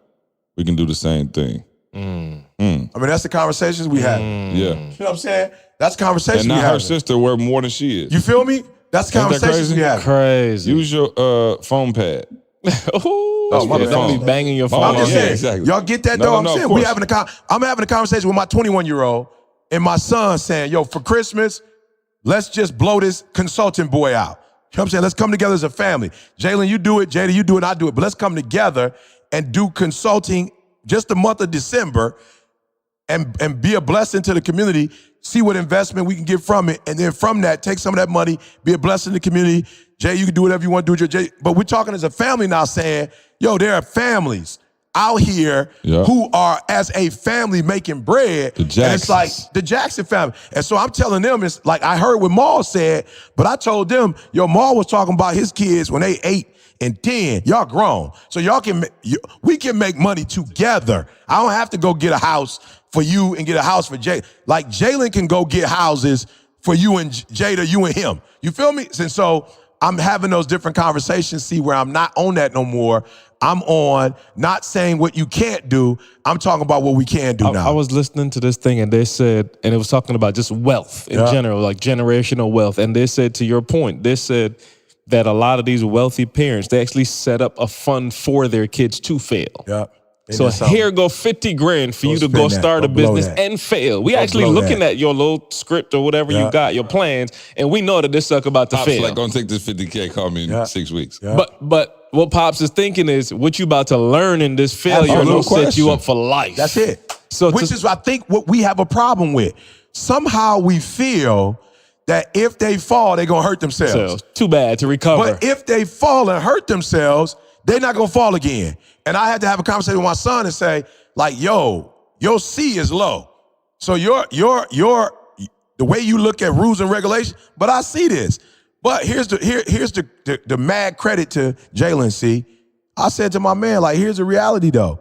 [SPEAKER 3] We can do the same thing.
[SPEAKER 1] I mean, that's the conversations we have.
[SPEAKER 3] Yeah.
[SPEAKER 1] You know what I'm saying? That's conversations
[SPEAKER 3] And
[SPEAKER 1] we
[SPEAKER 3] now
[SPEAKER 1] have.
[SPEAKER 3] her sister worth more than she is.
[SPEAKER 1] You feel me? That's the
[SPEAKER 3] Ain't that
[SPEAKER 1] conversations
[SPEAKER 3] crazy?
[SPEAKER 1] we have.
[SPEAKER 4] Crazy.
[SPEAKER 3] Use your phone pad.
[SPEAKER 4] Oh,
[SPEAKER 1] my bad.
[SPEAKER 4] don't be banging your
[SPEAKER 3] Oh,
[SPEAKER 4] phone.
[SPEAKER 1] I'm just
[SPEAKER 3] yeah,
[SPEAKER 1] saying,
[SPEAKER 3] exactly.
[SPEAKER 1] y'all get that
[SPEAKER 3] No,
[SPEAKER 1] though? I'm
[SPEAKER 3] no, of
[SPEAKER 1] saying we
[SPEAKER 3] course.
[SPEAKER 1] I'm having a conversation with my 21-year-old and my son saying, yo, for Christmas, let's just blow this consulting boy out. You know what I'm saying? Let's come together as a family. Jalen, you do it. Jada, you do it. I do it. But let's come together and do consulting just the month of December and be a blessing to the community, see what investment we can get from it, and then from that, take some of that money, be a blessing to the community. Jay, you can do whatever you want to do with your Jay. But we're talking as a family now saying, yo, there are families out here who are, as a family, making bread.
[SPEAKER 3] The
[SPEAKER 1] and it's like
[SPEAKER 3] Jacksons.
[SPEAKER 1] the Jackson family. And so I'm telling them, it's like I heard what Maul said, but I told them, yo, Maul was talking about his kids when they 8 and 10. Y'all grown. So we can make money together. I don't have to go get a house for you and get a house for Jay. Like Jalen can go get houses for you and Jada, you and him. You feel me? And so I'm having those different conversations, see, where I'm not on that no more. I'm on not saying what you can't do. I'm talking about what we can do now.
[SPEAKER 4] I was listening to this thing and they said, and it was talking about just wealth in general, like generational wealth. And they said, to your point, they said that a lot of these wealthy parents, they actually set up a fund for their kids to fail.
[SPEAKER 1] Yeah.
[SPEAKER 4] So here go 50 grand for you to go start a business and fail. We actually looking at your little script or whatever you got, your plans, and we know that this sucker about to fail.
[SPEAKER 3] Like, gonna take this 50K, call me in 6 weeks.
[SPEAKER 4] But what Pops is thinking is what you about to learn in this failure will set you up for life.
[SPEAKER 1] That's it.
[SPEAKER 4] So
[SPEAKER 1] which is, I think, what we have a problem with. Somehow we feel that if they fall, they're going to hurt themselves.
[SPEAKER 4] Too bad to recover.
[SPEAKER 1] But if they fall and hurt themselves, they're not going to fall again. And I had to have a conversation with my son and say, like, yo, your C is low. So the way you look at rules and regulations, but I see this. But here's the mad credit to Jalen C. I said to my man, like, here's the reality though.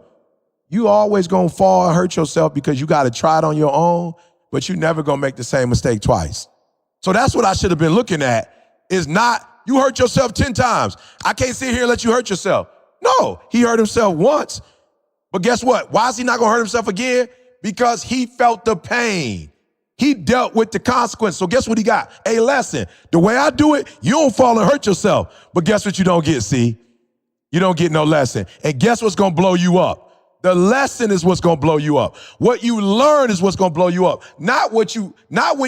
[SPEAKER 1] You always gonna fall and hurt yourself because you gotta try it on your own, but you never gonna make the same mistake twice. So that's what I should have been looking at, is not, you hurt yourself 10 times. I can't sit here and let you hurt yourself. No, he hurt himself once, but guess what? Why is he not gonna hurt himself again? Because he felt the pain. He dealt with the consequence. So guess what he got? A lesson. The way I do it, you don't fall and hurt yourself. But guess what you don't get, see? You don't get no lesson. And guess what's gonna blow you up? The lesson is what's gonna blow you up. What you learn is what's gonna blow you up. Not when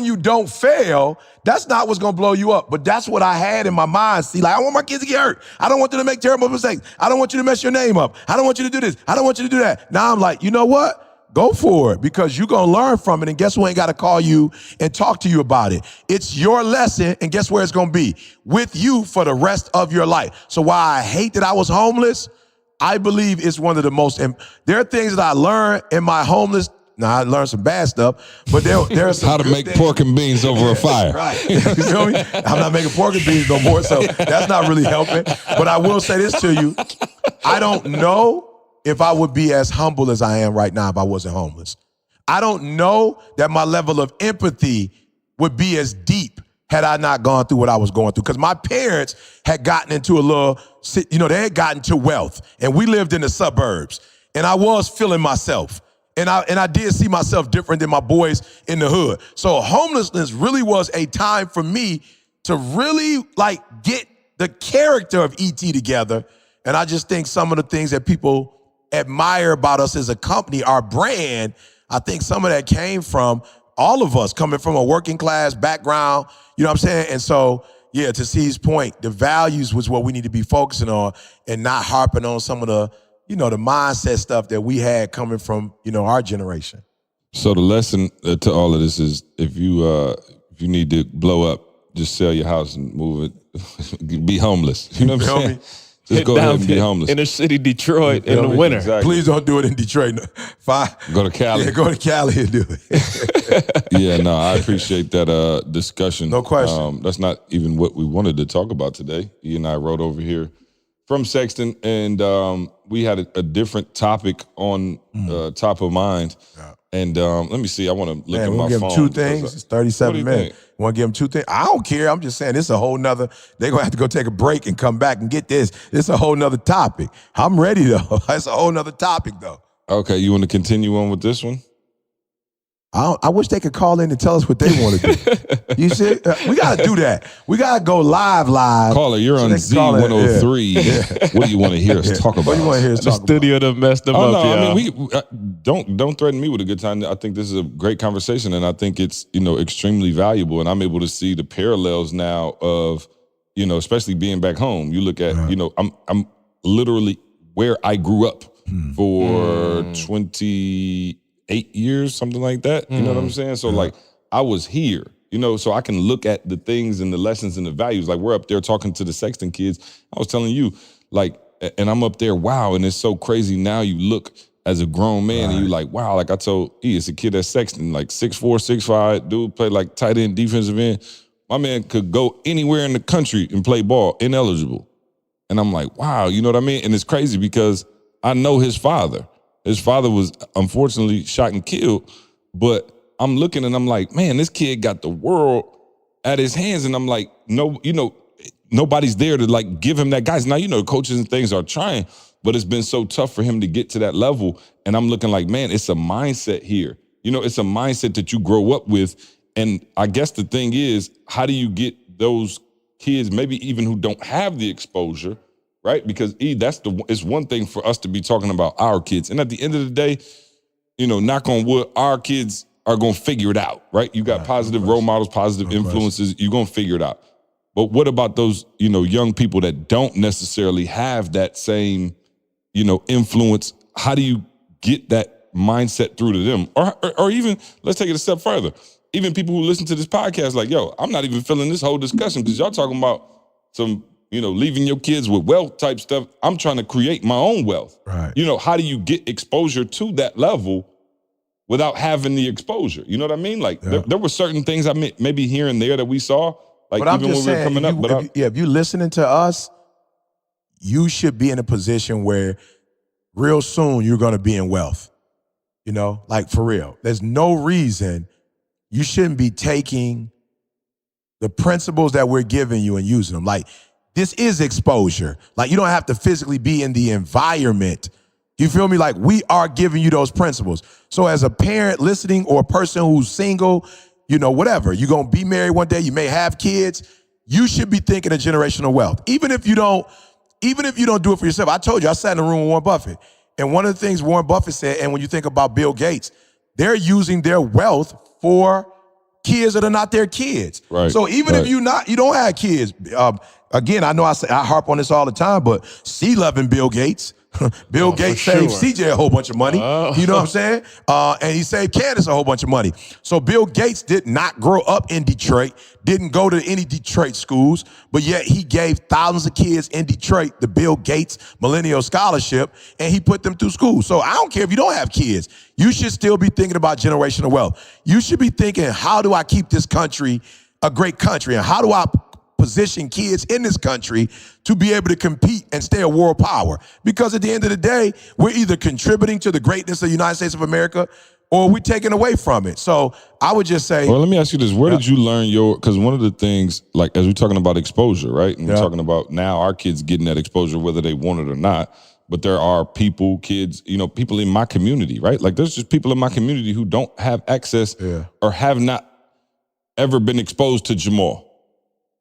[SPEAKER 1] you don't fail, that's not what's gonna blow you up. But that's what I had in my mind. See, like, I want my kids to get hurt. I don't want them to make terrible mistakes. I don't want you to mess your name up. I don't want you to do this. I don't want you to do that. Now I'm like, you know what? Go for it, because you're going to learn from it, and guess who ain't got to call you and talk to you about it? It's your lesson, and guess where it's going to be? With you for the rest of your life. So while I hate that I was homeless, I believe it's one of the most, there are things that I learned in my homeless. Now, I learned some bad stuff, but there's some
[SPEAKER 3] how to make
[SPEAKER 1] things.
[SPEAKER 3] Pork and beans over a fire.
[SPEAKER 1] Right. You feel me? I'm not making pork and beans no more, so that's not really helping. But I will say this to you. I don't know if I would be as humble as I am right now if I wasn't homeless. I don't know that my level of empathy would be as deep had I not gone through what I was going through. Because my parents had gotten into they had gotten to wealth. And we lived in the suburbs. And I was feeling myself. And I did see myself different than my boys in the hood. So homelessness really was a time for me to really, like, get the character of E.T. together. And I just think some of the things that people admire about us as a company, our brand, I think some of that came from all of us coming from a working class background, you know what I'm saying? And so, yeah, to C's point, the values was what we need to be focusing on and not harping on some of the, the mindset stuff that we had coming from, our generation.
[SPEAKER 3] So the lesson to all of this is, if you need to blow up, just sell your house and move it, be homeless. You know what I'm saying? Just go ahead and be homeless.
[SPEAKER 4] Inner city Detroit in the winter.
[SPEAKER 3] Exactly.
[SPEAKER 1] Please don't do it in Detroit.
[SPEAKER 3] Go to Cali.
[SPEAKER 1] Yeah, go to Cali and do it.
[SPEAKER 3] Yeah, no, I appreciate that discussion.
[SPEAKER 1] No question.
[SPEAKER 3] That's not even what we wanted to talk about today. He and I rode over here from Sexton, and we had a different topic on top of mind. Yeah. And let me see. I want to look at my phone.
[SPEAKER 1] Give them two things. It's 37 minutes. Want to give them two things? I don't care. I'm just saying it's a whole nother. They're gonna have to go take a break and come back and get this. It's a whole nother topic. I'm ready though. It's a whole nother topic though.
[SPEAKER 3] Okay, you want to continue on with this one?
[SPEAKER 1] I wish they could call in and tell us what they want to do. You see, we got to do that. We got to go live.
[SPEAKER 3] Caller, you're on Z103. Yeah. What do you want to hear us talk about?
[SPEAKER 1] What do you want to hear us talk about?
[SPEAKER 4] The studio done messed them up.
[SPEAKER 3] No, I mean, don't threaten me with a good time. I think this is a great conversation, and I think it's extremely valuable. And I'm able to see the parallels now of especially being back home. You look at I'm literally where I grew up for 28 years, something like that. You know what I'm saying? So like I was here, so I can look at the things and the lessons and the values. Like we're up there talking to the Sexton kids. I was telling you, like, and I'm up there, wow. And it's so crazy. Now you look as a grown man and you like, wow, like I told it's a kid at Sexton, like 6'4", 6'5", dude, play like tight end, defensive end. My man could go anywhere in the country and play ball, ineligible. And I'm like, wow, you know what I mean? And it's crazy because I know his father. His father was unfortunately shot and killed, but I'm looking and I'm like, man, this kid got the world at his hands. And I'm like, no, nobody's there to like give him that guidance. Now, coaches and things are trying, but it's been so tough for him to get to that level. And I'm looking like, man, it's a mindset here. It's a mindset that you grow up with. And I guess the thing is, how do you get those kids, maybe even who don't have the exposure, right? Because it's one thing for us to be talking about our kids. And at the end of the day, knock on wood, our kids are going to figure it out, right? You got positive role models, positive influences. You're going to figure it out. But what about those, young people that don't necessarily have that same, influence? How do you get that mindset through to them? Or even, let's take it a step further. Even people who listen to this podcast, like, yo, I'm not even feeling this whole discussion because y'all talking about some, leaving your kids with wealth type stuff. I'm trying to create my own wealth.
[SPEAKER 1] Right.
[SPEAKER 3] How do you get exposure to that level without having the exposure? You know what I mean? Like there were certain things I maybe here and there that we saw, like
[SPEAKER 1] but
[SPEAKER 3] even when we were coming up.
[SPEAKER 1] If you're listening to us, you should be in a position where real soon you're going to be in wealth. Like for real. There's no reason you shouldn't be taking the principles that we're giving you and using them. Like, this is exposure. Like, you don't have to physically be in the environment. You feel me? Like, we are giving you those principles. So as a parent listening or a person who's single, whatever, you're going to be married one day, you may have kids, you should be thinking of generational wealth. Even if you don't do it for yourself. I told you, I sat in a room with Warren Buffett. And one of the things Warren Buffett said, and when you think about Bill Gates, they're using their wealth for kids that are not their kids.
[SPEAKER 3] Right.
[SPEAKER 1] So even if you don't have kids, again, I know I harp on this all the time, but C-loving Bill Gates. Bill Gates saved CJ a whole bunch of money. You know what I'm saying? And he saved Candace a whole bunch of money. So Bill Gates did not grow up in Detroit, didn't go to any Detroit schools, but yet he gave thousands of kids in Detroit the Bill Gates Millennial Scholarship, and he put them through school. So I don't care if you don't have kids. You should still be thinking about generational wealth. You should be thinking, how do I keep this country a great country? And how do I position kids in this country to be able to compete and stay a world power? Because at the end of the day, we're either contributing to the greatness of the United States of America or we're taking away from it. So I would just say—
[SPEAKER 3] Well, let me ask you this. Where did you learn because one of the things, like as we're talking about exposure, right? And we're talking about now our kids getting that exposure whether they want it or not. But there are kids, people in my community, right? Like there's just people in my community who don't have access or have not ever been exposed to Jamal.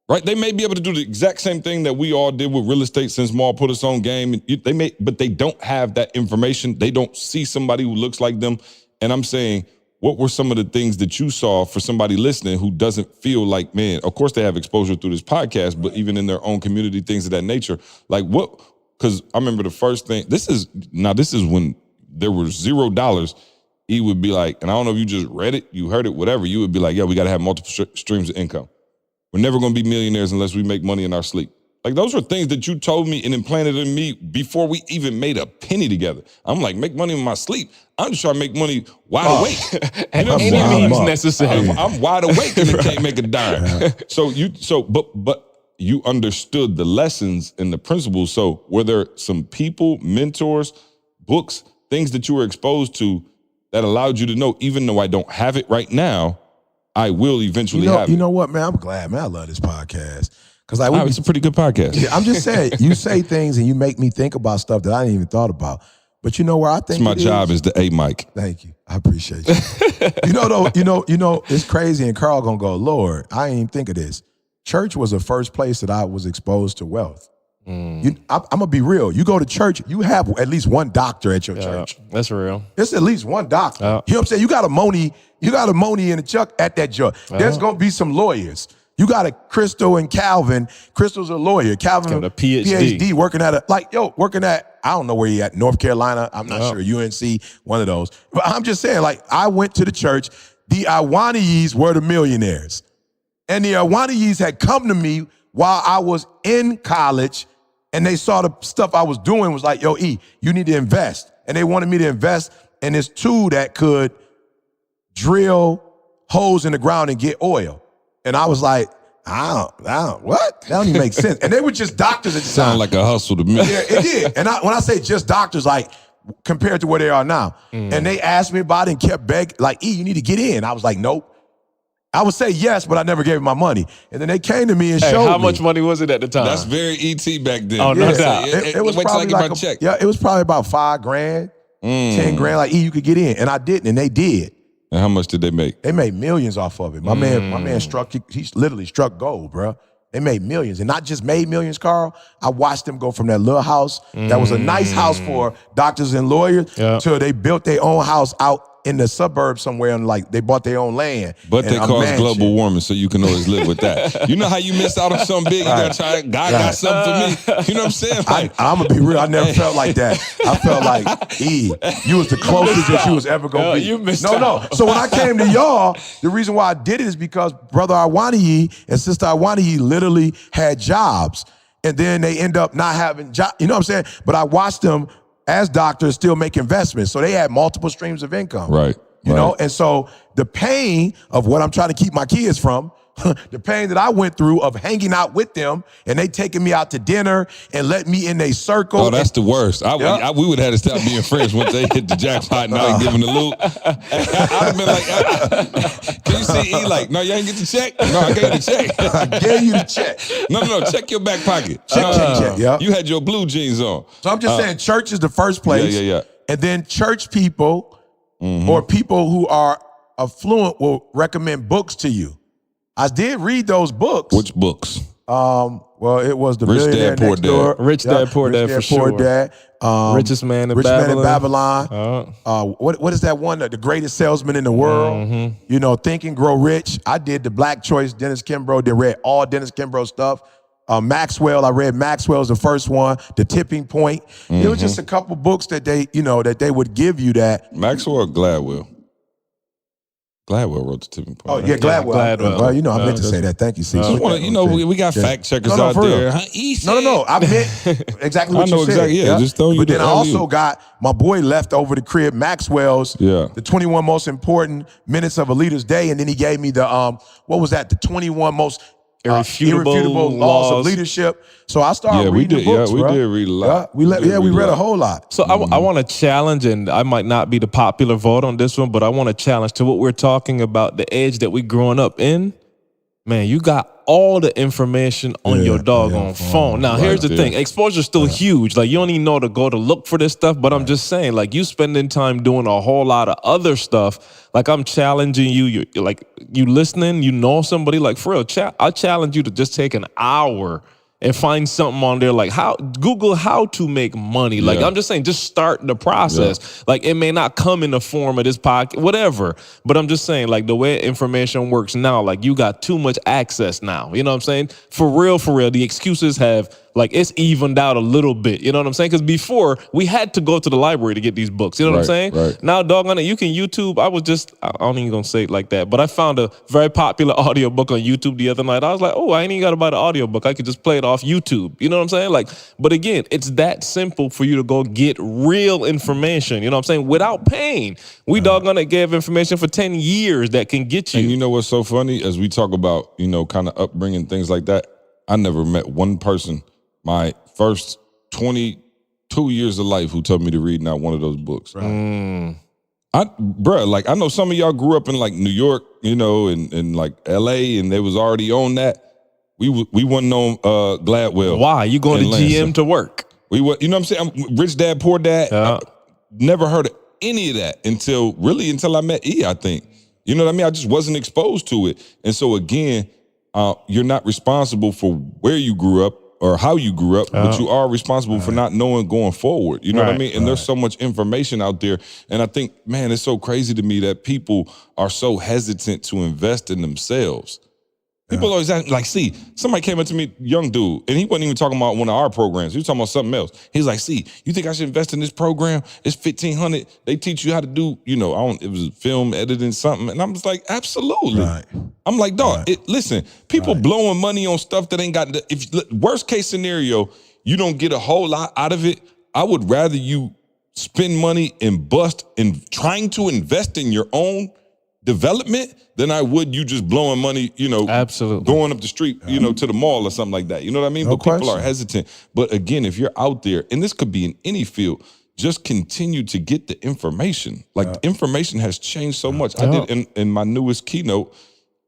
[SPEAKER 3] Right? They may be able to do the exact same thing that we all did with real estate since Maul put us on game. But they don't have that information. They don't see somebody who looks like them. And I'm saying, what were some of the things that you saw for somebody listening who doesn't feel like, man, of course they have exposure through this podcast, but even in their own community, things of that nature. Like what? Because I remember the first thing, this is when there were $0. He would be like, and I don't know if you just read it, you heard it, whatever. You would be like, we got to have multiple streams of income. We're never going to be millionaires unless we make money in our sleep. Like those were things that you told me and implanted in me before we even made a penny together. I'm like, make money in my sleep. I'm just trying to make money wide awake.
[SPEAKER 4] And any means necessary.
[SPEAKER 3] I'm wide awake and I can't make a dime. But you understood the lessons and the principles. So were there some people, mentors, books, things that you were exposed to that allowed you to know, even though I don't have it right now, I will eventually have it?
[SPEAKER 1] You know what, man? I'm glad, man. I love this podcast. Because
[SPEAKER 3] it's a pretty good podcast.
[SPEAKER 1] Yeah, I'm just saying, you say things and you make me think about stuff that I didn't even thought about. But you know where I think
[SPEAKER 3] my job is the A mic.
[SPEAKER 1] Thank you. I appreciate you. You know, it's crazy, and Carl gonna go, Lord, I didn't even think of this. Church was the first place that I was exposed to wealth. I'm gonna be real. You go to church, you have at least one doctor at your church.
[SPEAKER 4] That's real.
[SPEAKER 1] It's at least one doctor. You know what I'm saying? You got a Moni in the chuck at that joint. There's gonna be some lawyers. You got a Crystal and Calvin. Crystal's a lawyer. Calvin,
[SPEAKER 4] a PhD.
[SPEAKER 1] working at I don't know where he at, North Carolina. I'm not sure, UNC, one of those. But I'm just saying, like, I went to the church. The Iwaniyis were the millionaires. And the Iwaniyis had come to me while I was in college, and they saw the stuff I was doing, was like, yo, E, you need to invest. And they wanted me to invest in this tool that could drill holes in the ground and get oil. And I was like, what? That don't even make sense. And they were just doctors at the time.
[SPEAKER 3] Sound like a hustle to me.
[SPEAKER 1] Yeah, it did. And when I say just doctors, like, compared to where they are now. And they asked me about it and kept begging, like, E, you need to get in. I was like, nope. I would say yes, but I never gave them my money. And then they came to me and showed me.
[SPEAKER 4] How much money was it at the time?
[SPEAKER 3] That's very ET back then.
[SPEAKER 4] Oh, no doubt.
[SPEAKER 1] It was
[SPEAKER 3] wait till I
[SPEAKER 1] probably
[SPEAKER 3] get
[SPEAKER 1] like
[SPEAKER 3] my check.
[SPEAKER 1] Yeah, it was probably about $5,000, $10,000. Like, E, you could get in. And I didn't, and they did.
[SPEAKER 3] And how much did they make?
[SPEAKER 1] They made millions off of it. My man struck, he literally struck gold, bro. They made millions, and not just made millions, Carl. I watched them go from that little house that was a nice house for doctors and lawyers till they built their own house out in the suburbs somewhere, and like they bought their own land.
[SPEAKER 3] But they cause
[SPEAKER 1] mansion.
[SPEAKER 3] global warming, so you can always live with that. You know how you miss out on something big? You gotta try. God got something for me. You know what I'm saying? Like,
[SPEAKER 1] I'm gonna be real. I never felt like that. I felt like you was the closest that you was ever gonna be.
[SPEAKER 4] You missed
[SPEAKER 1] no.
[SPEAKER 4] out.
[SPEAKER 1] So when I came to y'all, the reason why I did it is because Brother Iwaniyi and Sister Iwaniyi literally had jobs, and then they end up not having jobs. You know what I'm saying? But I watched them as doctors still make investments, so they had multiple streams of income.
[SPEAKER 3] right.
[SPEAKER 1] You know, and so the pain of what I'm trying to keep my kids from, the pain that I went through of hanging out with them and they taking me out to dinner and letting me in their circle.
[SPEAKER 3] Oh, that's the worst. We would have had to stop being friends once they hit the jackpot and I ain't giving the loot. I'd have been like, can you see E? Like, no, you ain't get the check? No, I gave you the check.
[SPEAKER 1] I gave you the check.
[SPEAKER 3] No, check your back pocket.
[SPEAKER 1] Check, yeah.
[SPEAKER 3] You had your blue jeans on.
[SPEAKER 1] So I'm just saying church is the first place.
[SPEAKER 3] Yeah.
[SPEAKER 1] And then church people or people who are affluent will recommend books to you. I did read those books.
[SPEAKER 3] Which books?
[SPEAKER 1] Well, it was The
[SPEAKER 3] Rich
[SPEAKER 1] Millionaire
[SPEAKER 3] Dad, Poor
[SPEAKER 1] Next
[SPEAKER 3] Dad.
[SPEAKER 1] Door.
[SPEAKER 4] Rich Dad, Poor Dad, for
[SPEAKER 1] Poor
[SPEAKER 4] sure.
[SPEAKER 1] Dad.
[SPEAKER 4] Richest Man in
[SPEAKER 1] Rich
[SPEAKER 4] Babylon.
[SPEAKER 1] Man in Babylon. What is that one? The Greatest Salesman in the World. You know, Think and Grow Rich. I did the Black Choice, Dennis Kimbrough. They read all Dennis Kimbrough stuff. Maxwell, I read Maxwell's the first one. The Tipping Point. It was just a couple books that they would give you that.
[SPEAKER 3] Maxwell or Gladwell? Gladwell wrote The Tipping Point.
[SPEAKER 1] Oh, yeah, Gladwell. Well, you know, I meant to say that. Thank you, C.
[SPEAKER 3] We got fact checkers out
[SPEAKER 1] for real.
[SPEAKER 3] there.
[SPEAKER 1] No. I meant exactly what
[SPEAKER 3] I know
[SPEAKER 1] you said.
[SPEAKER 3] exactly, yeah. Just throwing you
[SPEAKER 1] But then
[SPEAKER 3] the
[SPEAKER 1] I also
[SPEAKER 3] alley-oop.
[SPEAKER 1] got my boy left over the crib, Maxwell's, the 21 most important minutes of a leader's day. And then he gave me the, what was that? The 21 most irrefutable laws of leadership. So I started reading the books,
[SPEAKER 3] we
[SPEAKER 1] bro.
[SPEAKER 3] did read a lot.
[SPEAKER 1] We read a whole lot.
[SPEAKER 4] So I want to challenge, and I might not be the popular vote on this one, but I want to challenge to what we're talking about, the age that we growing up in. Man, you got all the information on your doggone phone. Now, here's the thing. Exposure's still huge. Like, you don't even know to go to look for this stuff, but I'm just saying, like, you spending time doing a whole lot of other stuff. Like, I'm challenging you. You're like, you listening, you know somebody. Like, for real, I challenge you to just take an hour and find something on there like Google how to make money. Like, I'm just saying, just start the process. Like, it may not come in the form of this podcast, whatever. But I'm just saying, like, the way information works now, like, you got too much access now. You know what I'm saying? For real, the excuses have, like, it's evened out a little bit. You know what I'm saying? Because before, we had to go to the library to get these books. You know what I'm saying?
[SPEAKER 3] Right.
[SPEAKER 4] Now, doggone it, you can YouTube. I don't even gonna say it like that, but I found a very popular audiobook on YouTube the other night. I was like, oh, I ain't even got to buy the audiobook. I could just play it off YouTube. You know what I'm saying? Like, but again, it's that simple for you to go get real information. You know what I'm saying? Without paying. We doggone it gave information for 10 years that can get you.
[SPEAKER 3] And you know what's so funny? As we talk about, kind of upbringing, things like that, I never met one person my first 22 years of life who told me to read not one of those books.
[SPEAKER 1] Right.
[SPEAKER 3] I know some of y'all grew up in like New York, and like LA, and they was already on that. We wasn't on Gladwell.
[SPEAKER 4] Why? You going to GM to work?
[SPEAKER 3] You know what I'm saying? I'm Rich Dad, Poor Dad. I never heard of any of that until I met E, I think. You know what I mean? I just wasn't exposed to it. And so again, you're not responsible for where you grew up or how you grew up, but you are responsible for not knowing going forward. You know what I mean? And there's so much information out there. And I think, man, it's so crazy to me that people are so hesitant to invest in themselves. People always ask, like, see, somebody came up to me, young dude, and he wasn't even talking about one of our programs. He was talking about something else. He's like, see, you think I should invest in this program? It's $1,500. They teach you how to do, it was film editing something. And I'm just like, absolutely.
[SPEAKER 1] Right.
[SPEAKER 3] I'm like, dog, listen, people blowing money on stuff that ain't got, worst case scenario, you don't get a whole lot out of it. I would rather you spend money and bust in trying to invest in your own development than I would you just blowing money,
[SPEAKER 4] absolutely
[SPEAKER 3] going up the street, to the mall or something like that. You know what I mean?
[SPEAKER 1] No
[SPEAKER 3] but people
[SPEAKER 1] question.
[SPEAKER 3] are hesitant. But again, if you're out there, and this could be in any field, just continue to get the information. Like the information has changed so much. I did in my newest keynote,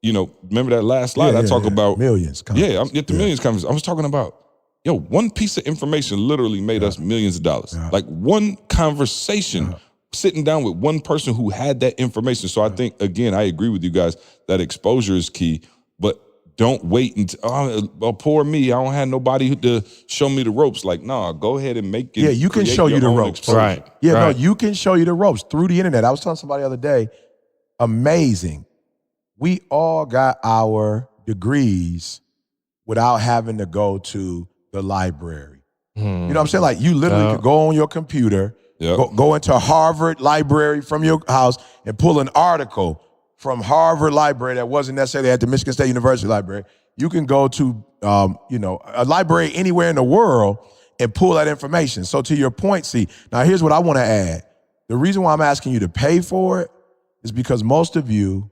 [SPEAKER 3] remember that last slide I talk about
[SPEAKER 1] millions.
[SPEAKER 3] I'm at the millions conference. I was talking about, one piece of information literally made us millions of dollars. Like one conversation, sitting down with one person who had that information. So I think, again, I agree with you guys that exposure is key, but don't wait until, oh, poor me, I don't have nobody to show me the ropes. Like, nah, go ahead and make it.
[SPEAKER 1] Yeah, you can show you the ropes.
[SPEAKER 3] Exposure.
[SPEAKER 4] Right.
[SPEAKER 1] Yeah,
[SPEAKER 4] right.
[SPEAKER 1] no, you can show you the ropes through the internet. I was telling somebody the other day, amazing. We all got our degrees without having to go to the library. You know what I'm saying? Like, you literally could go on your computer, go into Harvard Library from your house and pull an article from Harvard Library that wasn't necessarily at the Michigan State University Library. You can go to, a library anywhere in the world and pull that information. So to your point, see, now here's what I want to add. The reason why I'm asking you to pay for it is because most of you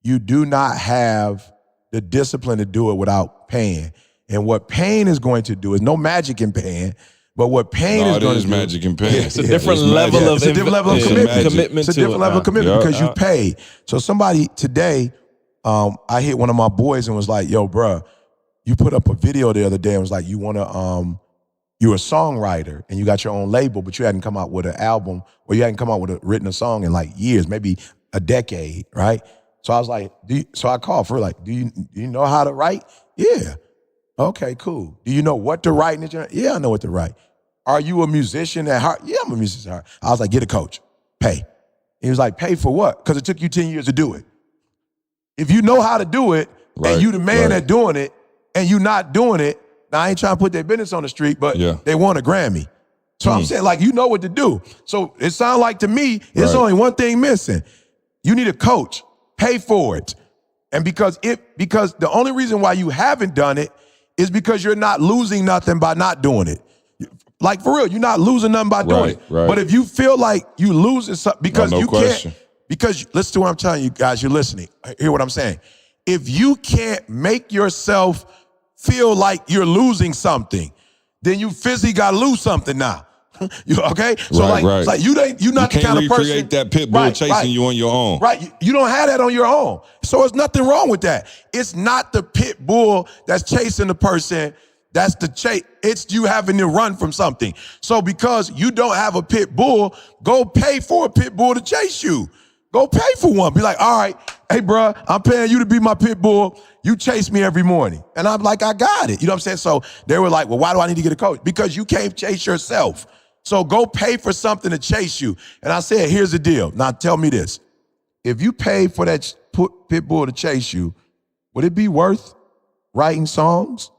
[SPEAKER 1] do not have the discipline to do it without paying. And what paying is going to do is no magic in paying, but what paying is going to do.
[SPEAKER 3] It is magic in paying.
[SPEAKER 4] It's a different level of
[SPEAKER 1] It's a different level of commitment. It's a different level of commitment because you pay. So somebody today, I hit one of my boys and was like, yo, bruh, you put up a video the other day and was like, you're a songwriter and you got your own label, but you hadn't come out with an album or you hadn't come out with written a song in like years, maybe a decade, right? So I was like, so I called for like, do you know how to write? Yeah. Okay, cool. Do you know what to write? Yeah, I know what to write. Are you a musician at heart? Yeah, I'm a musician at heart. I was like, get a coach, pay. He was like, pay for what? Because it took you 10 years to do it. If you know how to do it and you the man at doing it and you not doing it, now I ain't trying to put their business on the street, but they want a Grammy. So I'm saying, like, you know what to do. So it sounds like to me, it's only one thing missing. You need a coach, pay for it. And because the only reason why you haven't done it is because you're not losing nothing by not doing it. Like, for real, you're not losing nothing by doing it.
[SPEAKER 3] Right.
[SPEAKER 1] But if you feel like you losing something because you
[SPEAKER 3] question.
[SPEAKER 1] can't, because listen to what I'm telling you guys, you're listening. Hear what I'm saying. If you can't make yourself feel like you're losing something, then you physically got to lose something now. Okay? So it's like you're not the kind of person.
[SPEAKER 3] You can't recreate that pit bull chasing you on your own.
[SPEAKER 1] Right. You don't have that on your own. So there's nothing wrong with that. It's not the pit bull that's chasing the person. That's the chase. It's you having to run from something. So because you don't have a pit bull, go pay for a pit bull to chase you. Go pay for one. Be like, all right, hey, bro, I'm paying you to be my pit bull. You chase me every morning. And I'm like, I got it. You know what I'm saying? So they were like, well, why do I need to get a coach? Because you can't chase yourself. So go pay for something to chase you. And I said, here's the deal. Now tell me this. If you pay for that pit bull to chase you, would it be worth writing songs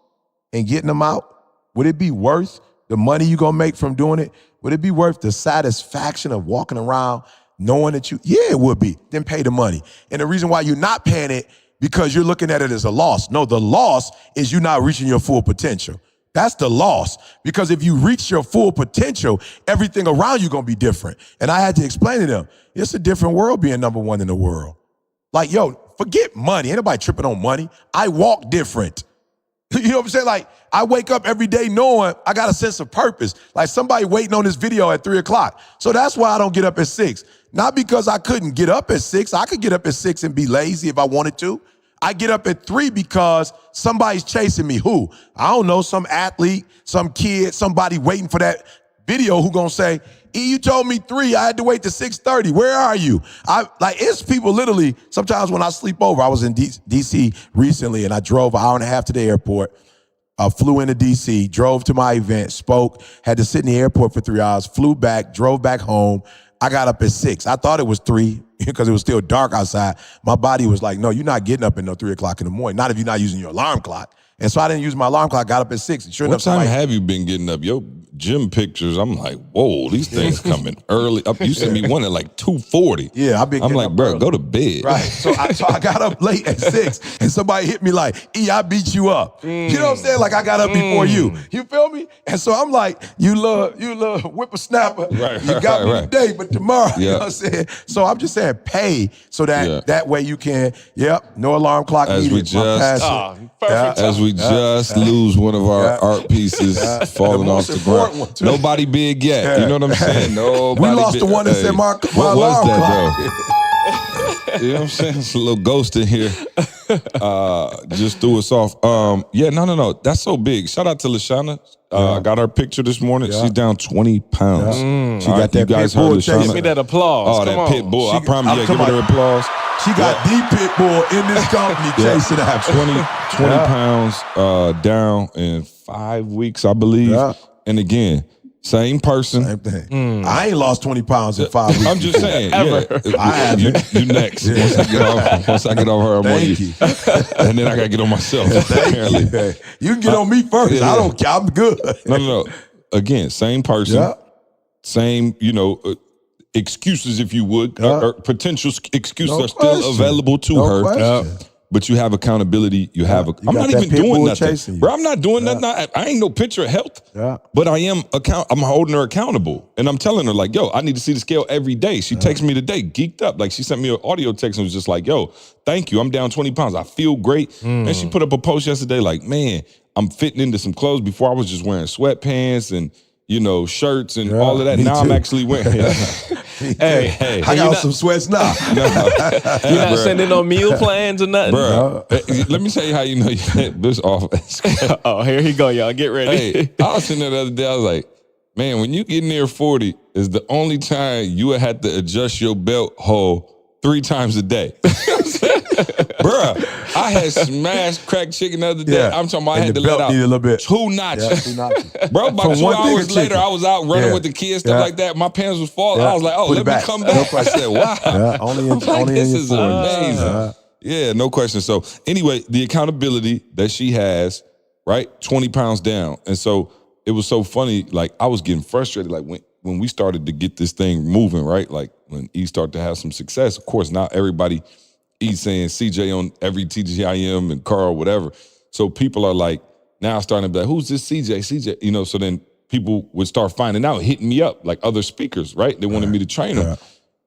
[SPEAKER 1] and getting them out? Would it be worth the money you're going to make from doing it? Would it be worth the satisfaction of walking around knowing that yeah, it would be. Then pay the money. And the reason why you're not paying it, because you're looking at it as a loss. No, the loss is you not reaching your full potential. That's the loss. Because if you reach your full potential, everything around you going to be different. And I had to explain to them, it's a different world being number one in the world. Like, yo, forget money. Ain't nobody tripping on money. I walk different. You know what I'm saying? Like, I wake up every day knowing I got a sense of purpose. Like somebody waiting on this video at 3 o'clock. So that's why I don't get up at 6. Not because I couldn't get up at 6. I could get up at 6 and be lazy if I wanted to. I get up at 3 because somebody's chasing me. Who? I don't know, some athlete, some kid, somebody waiting for that video who gonna say, E, you told me 3, I had to wait to 6:30. Where are you? It's people literally, sometimes when I sleep over, I was in DC recently and I drove an hour and a half to the airport, flew into DC, drove to my event, spoke, had to sit in the airport for 3 hours, flew back, drove back home. I got up at 6. I thought it was 3 because it was still dark outside. My body was like, no, you're not getting up at no 3 o'clock in the morning, not if you're not using your alarm clock. And so I didn't use my alarm clock, got up at 6. And sure
[SPEAKER 3] what
[SPEAKER 1] enough,
[SPEAKER 3] time have you been getting up? Your gym pictures, I'm like, whoa, these things coming early. You sent me one at like 2:40.
[SPEAKER 1] Yeah, I've been
[SPEAKER 3] I'm
[SPEAKER 1] getting
[SPEAKER 3] like,
[SPEAKER 1] up
[SPEAKER 3] bro,
[SPEAKER 1] early.
[SPEAKER 3] go to bed.
[SPEAKER 1] Right. So I got up late at 6 and somebody hit me like, E, I beat you up. You know what I'm saying? Like I got up before you. You feel me? And so I'm like, you little whippersnapper.
[SPEAKER 3] Right,
[SPEAKER 1] you got me today, but tomorrow, you know what I'm saying? So I'm just saying pay so that that way you can, no alarm clock
[SPEAKER 3] As
[SPEAKER 1] needed.
[SPEAKER 3] we just, as we just lose one of our art pieces falling off the ground. Nobody big yet. You know what I'm saying? Nobody
[SPEAKER 1] we lost
[SPEAKER 3] big.
[SPEAKER 1] the one that said my
[SPEAKER 3] what was
[SPEAKER 1] alarm
[SPEAKER 3] that,
[SPEAKER 1] clock.
[SPEAKER 3] bro? You know what I'm saying? It's a little ghost in here. Just threw us off. No. That's so big. Shout out to Lashana. I got her picture this morning. She's down 20 pounds.
[SPEAKER 1] She got that pit bull chasing.
[SPEAKER 4] Give me that applause.
[SPEAKER 3] Oh,
[SPEAKER 4] Come
[SPEAKER 3] that
[SPEAKER 4] on.
[SPEAKER 3] pit bull. I promise you, give her the applause.
[SPEAKER 1] She got the pit bull in this company chasing after
[SPEAKER 3] 20 pounds down in 5 weeks, I believe.
[SPEAKER 1] Yeah.
[SPEAKER 3] And again, same person.
[SPEAKER 1] Same thing. I ain't lost 20 pounds in 5 weeks.
[SPEAKER 3] I'm just saying.
[SPEAKER 1] I haven't.
[SPEAKER 3] You next. Once I get on her, I'm on you. And then I got to get on myself, apparently.
[SPEAKER 1] You can get on me first.
[SPEAKER 3] Yeah.
[SPEAKER 1] I don't care. I'm good.
[SPEAKER 3] No. Again, same person.
[SPEAKER 1] Yeah.
[SPEAKER 3] Same, excuses, if you would, or potential excuses
[SPEAKER 1] No
[SPEAKER 3] are still
[SPEAKER 1] question.
[SPEAKER 3] available to
[SPEAKER 1] No
[SPEAKER 3] her.
[SPEAKER 1] question.
[SPEAKER 3] But you have accountability. You have. I'm
[SPEAKER 1] got
[SPEAKER 3] not
[SPEAKER 1] that
[SPEAKER 3] even
[SPEAKER 1] pit
[SPEAKER 3] doing
[SPEAKER 1] bull
[SPEAKER 3] nothing,
[SPEAKER 1] chasing you.
[SPEAKER 3] bro. I'm not doing nothing. I ain't no picture of health.
[SPEAKER 1] Yeah.
[SPEAKER 3] But I am I'm holding her accountable, and I'm telling her like, yo, I need to see the scale every day. She texts me today, geeked up. Like she sent me an audio text and was just like, yo, thank you. I'm down 20 pounds. I feel great. And she put up a post yesterday like, man, I'm fitting into some clothes. Before I was just wearing sweatpants and shirts and all of that.
[SPEAKER 1] me
[SPEAKER 3] Now I'm
[SPEAKER 1] too.
[SPEAKER 3] actually wearing. Hey,
[SPEAKER 1] I got some sweats now.
[SPEAKER 4] You're not sending no meal plans or nothing?
[SPEAKER 3] Bro, let me tell you how you know you hit this off.
[SPEAKER 4] Oh, here he go, y'all. Get ready.
[SPEAKER 3] Hey, I was sitting there the other day, I was like, man, when you get near 40 is the only time you would have to adjust your belt hole 3 times a day. Bruh, I had smashed cracked chicken the other day.
[SPEAKER 1] Yeah.
[SPEAKER 3] I'm talking about I
[SPEAKER 1] And
[SPEAKER 3] had
[SPEAKER 1] the
[SPEAKER 3] to let
[SPEAKER 1] belt
[SPEAKER 3] out
[SPEAKER 1] needed a little bit.
[SPEAKER 3] 2 notches.
[SPEAKER 1] Yeah, 2 notches.
[SPEAKER 3] Bro, about
[SPEAKER 1] From
[SPEAKER 3] 2
[SPEAKER 1] one thing
[SPEAKER 3] hours
[SPEAKER 1] of
[SPEAKER 3] later,
[SPEAKER 1] chicken.
[SPEAKER 3] I was out running
[SPEAKER 1] Yeah.
[SPEAKER 3] with the kids, stuff
[SPEAKER 1] Yeah.
[SPEAKER 3] like that. My pants was falling.
[SPEAKER 1] Yeah.
[SPEAKER 3] I was like, oh,
[SPEAKER 1] Put
[SPEAKER 3] let
[SPEAKER 1] it
[SPEAKER 3] me
[SPEAKER 1] back.
[SPEAKER 3] come
[SPEAKER 1] No
[SPEAKER 3] back. I
[SPEAKER 1] question.
[SPEAKER 3] said, wow.
[SPEAKER 1] Yeah, only in-
[SPEAKER 3] I'm like,
[SPEAKER 1] only in
[SPEAKER 3] this
[SPEAKER 1] your
[SPEAKER 3] is
[SPEAKER 1] 40s.
[SPEAKER 3] amazing. Yeah, no question. So anyway, the accountability that she has, right? 20 pounds down. And so it was so funny. Like I was getting frustrated. Like when we started to get this thing moving, right? Like when E started to have some success, of course, not everybody E's saying CJ on every TGIM and Carl, whatever. So people are like now starting to be like, who's this CJ? So then people would start finding out, hitting me up, like other speakers, right? They wanted me to train them.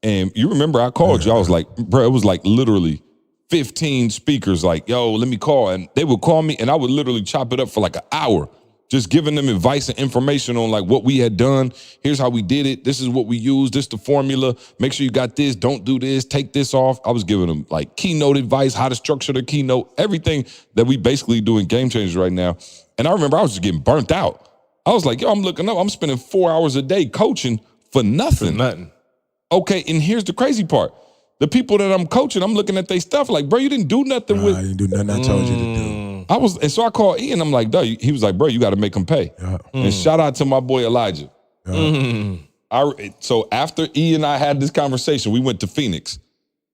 [SPEAKER 3] And you remember I called you. I was like, bro, it was like literally 15 speakers like, yo, let me call. And they would call me and I would literally chop it up for like an hour, just giving them advice and information on like what we had done. Here's how we did it. This is what we used. This is the formula. Make sure you got this. Don't do this. Take this off. I was giving them like keynote advice, how to structure the keynote, everything that we basically do in Game Changers right now. And I remember I was just getting burnt out. I was like, yo, I'm looking up. I'm spending 4 hours a day coaching for nothing. Okay, and here's the crazy part. The people that I'm coaching, I'm looking at their stuff like, bro, you didn't do nothing
[SPEAKER 1] I
[SPEAKER 3] with.
[SPEAKER 1] didn't do nothing I told you to do.
[SPEAKER 3] And so I called Ian. I'm like, duh. He was like, bro, you got to make him pay. And shout out to my boy Elijah. So after E and I had this conversation, we went to Phoenix.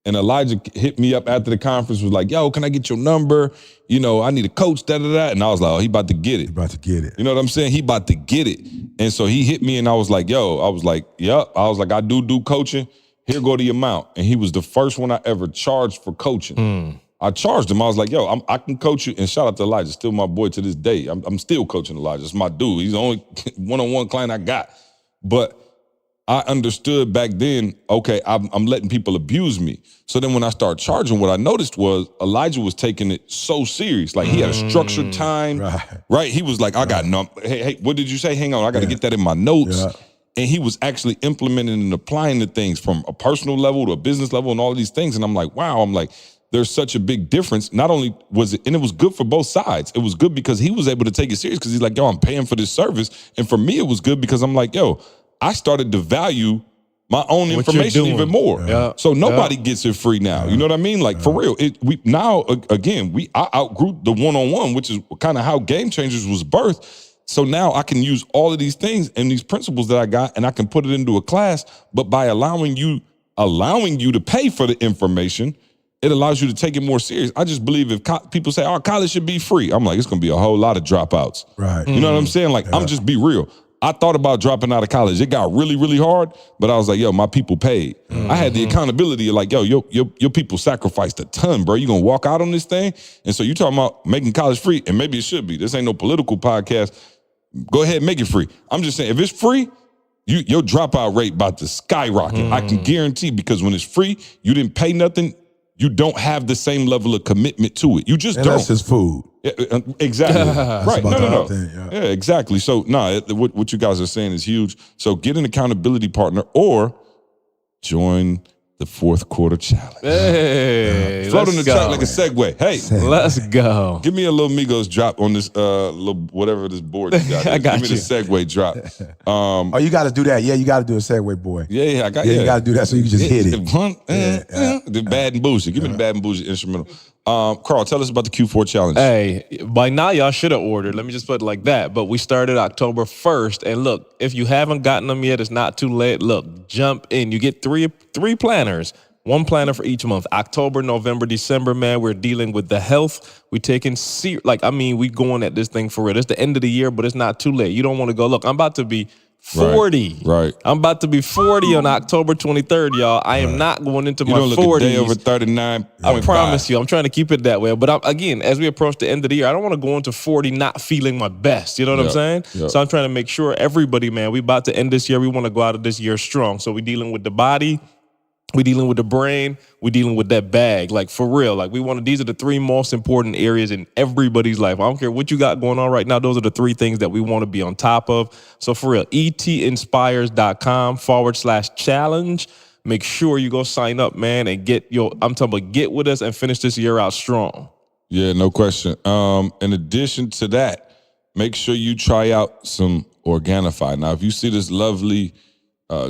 [SPEAKER 3] And Elijah hit me up after the conference, was like, yo, can I get your number? I need a coach, da-da-da. And I was like, oh, he about to get it.
[SPEAKER 1] About to get it.
[SPEAKER 3] You know what I'm saying? He about to get it. And so he hit me and I was like, yup. I was like, I do coaching. Here go the amount. And he was the first one I ever charged for coaching. I charged him. I was like, yo, I can coach you. And shout out to Elijah, still my boy to this day. I'm still coaching Elijah. It's my dude. He's the only one-on-one client I got. But I understood back then, okay, I'm letting people abuse me. So then when I started charging, what I noticed was Elijah was taking it so serious. Like he had a structured time, right? He was like, I got hey, what did you say? Hang on, I got to get that in my notes. And he was actually implementing and applying the things from a personal level to a business level and all of these things. And I'm like, wow, there's such a big difference. Not only was it, and it was good for both sides. It was good because he was able to take it serious because he's like, yo, I'm paying for this service. And for me, it was good because I'm like, yo, I started to value my own information even more. So nobody gets it free now. You know what I mean? Like for real. I outgrew the one-on-one, which is kind of how Game Changers was birthed. So now I can use all of these things and these principles that I got and I can put it into a class, but by allowing you to pay for the information, it allows you to take it more serious. I just believe if people say, oh, college should be free, I'm like, it's going to be a whole lot of dropouts. Right. You know what I'm saying? Like, I'm just be real. I thought about dropping out of college. It got really, really hard, but I was like, yo, my people paid. I had the accountability of like, yo, your people sacrificed a ton, bro. You gonna walk out on this thing? And so you talking about making college free, and maybe it should be. This ain't no political podcast. Go ahead and make it free. I'm just saying, if it's free, your dropout rate about to skyrocket. I can guarantee, because when it's free, you didn't pay nothing. You don't have the same level of commitment to it. You just don't.
[SPEAKER 1] That's just food.
[SPEAKER 3] Yeah, exactly. Right. No.
[SPEAKER 1] Thing,
[SPEAKER 3] yeah, exactly. So, what you guys are saying is huge. So get an accountability partner or join the fourth quarter challenge.
[SPEAKER 4] Hey,
[SPEAKER 3] Float on the
[SPEAKER 4] let's
[SPEAKER 3] track
[SPEAKER 4] go.
[SPEAKER 3] like a segue. Hey,
[SPEAKER 4] Let's go.
[SPEAKER 3] give me a little Migos drop on this little whatever this board you got.
[SPEAKER 4] I got
[SPEAKER 3] give me
[SPEAKER 4] you.
[SPEAKER 3] the segue drop.
[SPEAKER 1] Oh, you got to do that. Yeah, you got to do a segue, boy.
[SPEAKER 3] Yeah, I got.
[SPEAKER 1] Yeah, you got to do that so you can just hit it.
[SPEAKER 3] The bad and bougie. Give me the bad and bougie instrumental. Carl, tell us about the Q4 challenge.
[SPEAKER 4] Hey, by now y'all should have ordered. Let me just put it like that. But we started October 1st. And look, if you haven't gotten them yet, it's not too late. Look, jump in. You get three planners. One planner for each month. October, November, December, man, we're dealing with the health. We taking we going at this thing for real. It's the end of the year, but it's not too late. You don't want to go, look, I'm about to be 40.
[SPEAKER 3] Right.
[SPEAKER 4] I'm about to be 40 on October 23rd, y'all. I am not going into my 40s.
[SPEAKER 3] You don't look a day over 39.
[SPEAKER 4] I promise you, I'm trying to keep it that way. But again, as we approach the end of the year, I don't want to go into 40 not feeling my best. You know what I'm saying?
[SPEAKER 3] Yep.
[SPEAKER 4] So I'm trying to make sure everybody, man, we about to end this year. We want to go out of this year strong. So we're dealing with the body. We dealing with the brain. We dealing with that bag. Like, for real. Like, these are the three most important areas in everybody's life. I don't care what you got going on right now. Those are the three things that we want to be on top of. So for real, etinspires.com/challenge. Make sure you go sign up, man, and get with us and finish this year out strong.
[SPEAKER 3] Yeah, no question. In addition to that, make sure you try out some Organifi. Now, if you see this lovely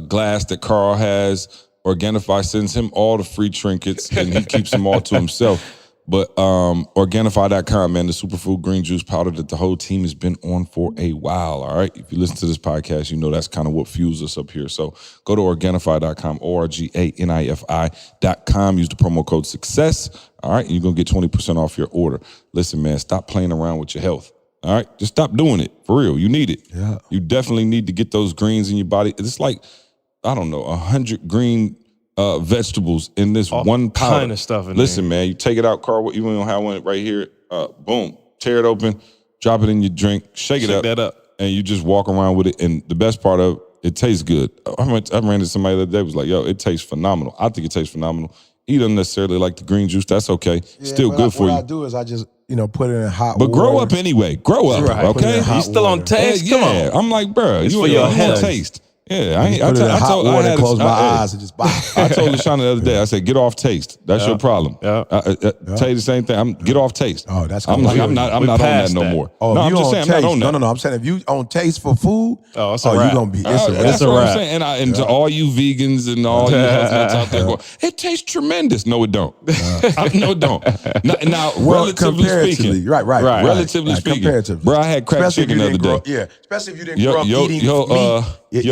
[SPEAKER 3] glass that Carl has, Organifi sends him all the free trinkets and he keeps them all to himself. But Organifi.com, man, the superfood green juice powder that the whole team has been on for a while, all right? If you listen to this podcast, you know that's kind of what fuels us up here. So go to Organifi.com, ORGANIFI.com. Use the promo code SUCCESS, all right? And you're going to get 20% off your order. Listen, man, stop playing around with your health, all right? Just stop doing it. For real, you need it.
[SPEAKER 1] Yeah.
[SPEAKER 3] You definitely need to get those greens in your body. It's like, I don't know, 100 green vegetables in this one powder.
[SPEAKER 4] Kind of stuff in
[SPEAKER 3] Listen, man, you take it out, Carl. You don't have one right here. Boom, tear it open, drop it in your drink, shake
[SPEAKER 4] Shake that up.
[SPEAKER 3] and you just walk around with it. And the best part of it tastes good. I ran into somebody the other day, was like, yo, it tastes phenomenal. I think it tastes phenomenal. He doesn't necessarily like the green juice. That's okay. Still good for you.
[SPEAKER 1] What I do is I just, put it in hot
[SPEAKER 3] But
[SPEAKER 1] water.
[SPEAKER 3] grow up anyway. Grow up,
[SPEAKER 4] Right.
[SPEAKER 3] okay?
[SPEAKER 4] You still on taste?
[SPEAKER 3] Yeah,
[SPEAKER 4] Come on.
[SPEAKER 3] I'm like, bro,
[SPEAKER 4] It's
[SPEAKER 3] you
[SPEAKER 4] for your
[SPEAKER 3] on
[SPEAKER 4] health.
[SPEAKER 3] taste. Yeah, I
[SPEAKER 1] Put it in hot water and close my eyes and just buy.
[SPEAKER 3] I told LaShawna the other day, I said, get off taste. That's your problem.
[SPEAKER 4] Yeah.
[SPEAKER 3] Tell you the same thing. Get off taste.
[SPEAKER 1] Oh, that's
[SPEAKER 3] I'm
[SPEAKER 1] cool.
[SPEAKER 3] like, I'm not on that no more.
[SPEAKER 1] Oh,
[SPEAKER 3] no,
[SPEAKER 1] if
[SPEAKER 3] I'm
[SPEAKER 1] you
[SPEAKER 3] just
[SPEAKER 1] on
[SPEAKER 3] saying,
[SPEAKER 1] taste,
[SPEAKER 3] I'm not on that.
[SPEAKER 1] No. I'm saying if you on taste for food,
[SPEAKER 4] it's a
[SPEAKER 1] you
[SPEAKER 4] wrap.
[SPEAKER 1] gonna be. It's a
[SPEAKER 3] That's
[SPEAKER 1] wrap.
[SPEAKER 3] what I'm saying. And to all you vegans and all you health nuts out there, going, it tastes tremendous. No, it don't. No, it don't. Now,
[SPEAKER 1] Well,
[SPEAKER 3] relatively
[SPEAKER 1] comparatively,
[SPEAKER 3] speaking.
[SPEAKER 1] right.
[SPEAKER 3] Relatively speaking.
[SPEAKER 1] Comparatively.
[SPEAKER 3] Bro, I had cracked
[SPEAKER 1] Especially if
[SPEAKER 3] chicken
[SPEAKER 1] you
[SPEAKER 3] the other
[SPEAKER 1] didn't
[SPEAKER 3] day.
[SPEAKER 1] grow- especially if you didn't grow up eating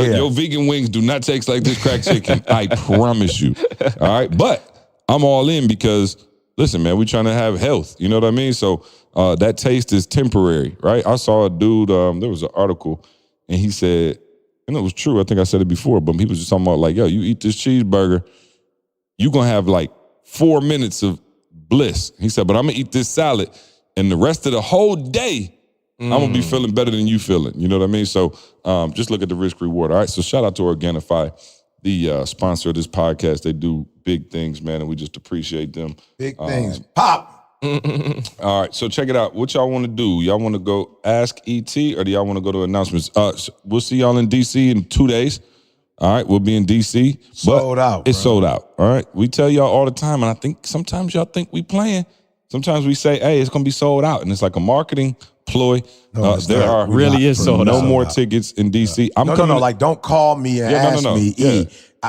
[SPEAKER 1] meat.
[SPEAKER 3] Your vegan wings do not taste like this cracked chicken. I promise you. All right. But I'm all in because, listen, man, we're trying to have health. You know what I mean? So that taste is temporary, right? I saw a dude, there was an article, and he said, and it was true, I think I said it before, but he was just talking about like, yo, you eat this cheeseburger, you're going to have like 4 minutes of bliss. He said, but I'm going to eat this salad, and the rest of the whole day, I'm going to be feeling better than you feeling. You know what I mean? So just look at the risk reward. All right. So shout out to Organifi, the sponsor of this podcast. They do big things, man, and we just appreciate them.
[SPEAKER 1] Big things. Pop.
[SPEAKER 3] All right. So check it out. What y'all want to do? Y'all want to go ask ET or do y'all want to go to announcements? We'll see y'all in DC in 2 days. All right. We'll be in DC.
[SPEAKER 1] Sold out.
[SPEAKER 3] It's sold out. All right. We tell y'all all the time, and I think sometimes y'all think we playing. Sometimes we say, hey, it's going to be sold out. And it's like a marketing ploy. There are
[SPEAKER 4] really is sold
[SPEAKER 3] no
[SPEAKER 4] out.
[SPEAKER 3] more tickets in DC. I'm
[SPEAKER 1] No. Like, don't call me and ask me.
[SPEAKER 3] Yeah.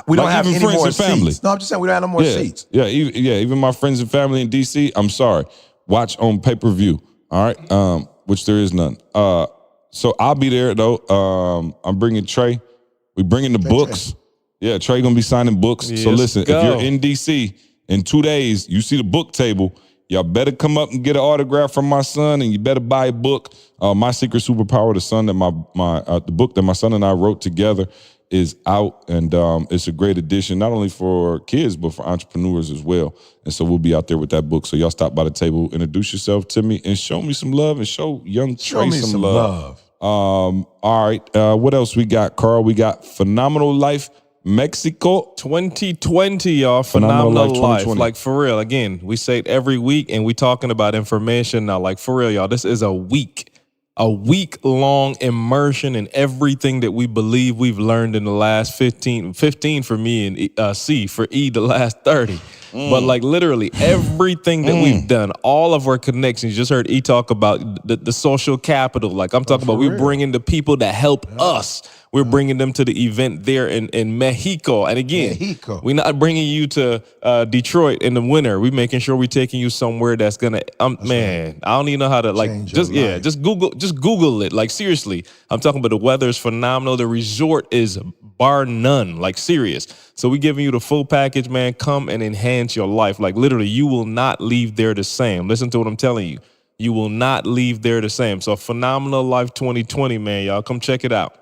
[SPEAKER 1] We don't
[SPEAKER 3] Like
[SPEAKER 1] have
[SPEAKER 3] even
[SPEAKER 1] any
[SPEAKER 3] friends
[SPEAKER 1] more
[SPEAKER 3] and family.
[SPEAKER 1] seats. No, I'm just saying we don't have no more seats.
[SPEAKER 3] Yeah, even my friends and family in DC, I'm sorry. Watch on pay-per-view. All right. Which there is none. So I'll be there though. I'm bringing Trey. We bringing the books. Yeah, Trey gonna be signing books. So
[SPEAKER 4] Yes,
[SPEAKER 3] listen,
[SPEAKER 4] go.
[SPEAKER 3] if you're in DC in 2 days, you see the book table. Y'all better come up and get an autograph from my son, and you better buy a book. My Secret Superpower, the book that my son and I wrote together, is out, and it's a great addition, not only for kids but for entrepreneurs as well. And so we'll be out there with that book. So y'all stop by the table, introduce yourself to me, and show me some love, and show young Trey some love. All right, what else we got, Carl? We got Phenomenal Life Mexico
[SPEAKER 4] 2020, y'all. Phenomenal life. Like, for real. Again, we say it every week, and we talking about information now. Like, for real, y'all. This is a week a week-long immersion in everything that we believe we've learned in the last 15 for me, and C for E the last 30. But like literally everything that we've done, all of our connections. You just heard E talk about the social capital. Like I'm talking about, we bringing the people that help us. We're bringing them to the event there in Mexico. And again, we're not bringing you to Detroit in the winter. We're making sure we're taking you somewhere that's gonna. Man, I don't even know how to like. Just Google it. Like seriously, I'm talking about the weather is phenomenal. The resort is bar none. Like serious. So we're giving you the full package, man. Come and enhance your life. Like literally, you will not leave there the same. Listen to what I'm telling you. You will not leave there the same. So Phenomenal Life 2020, man. Y'all come check it out.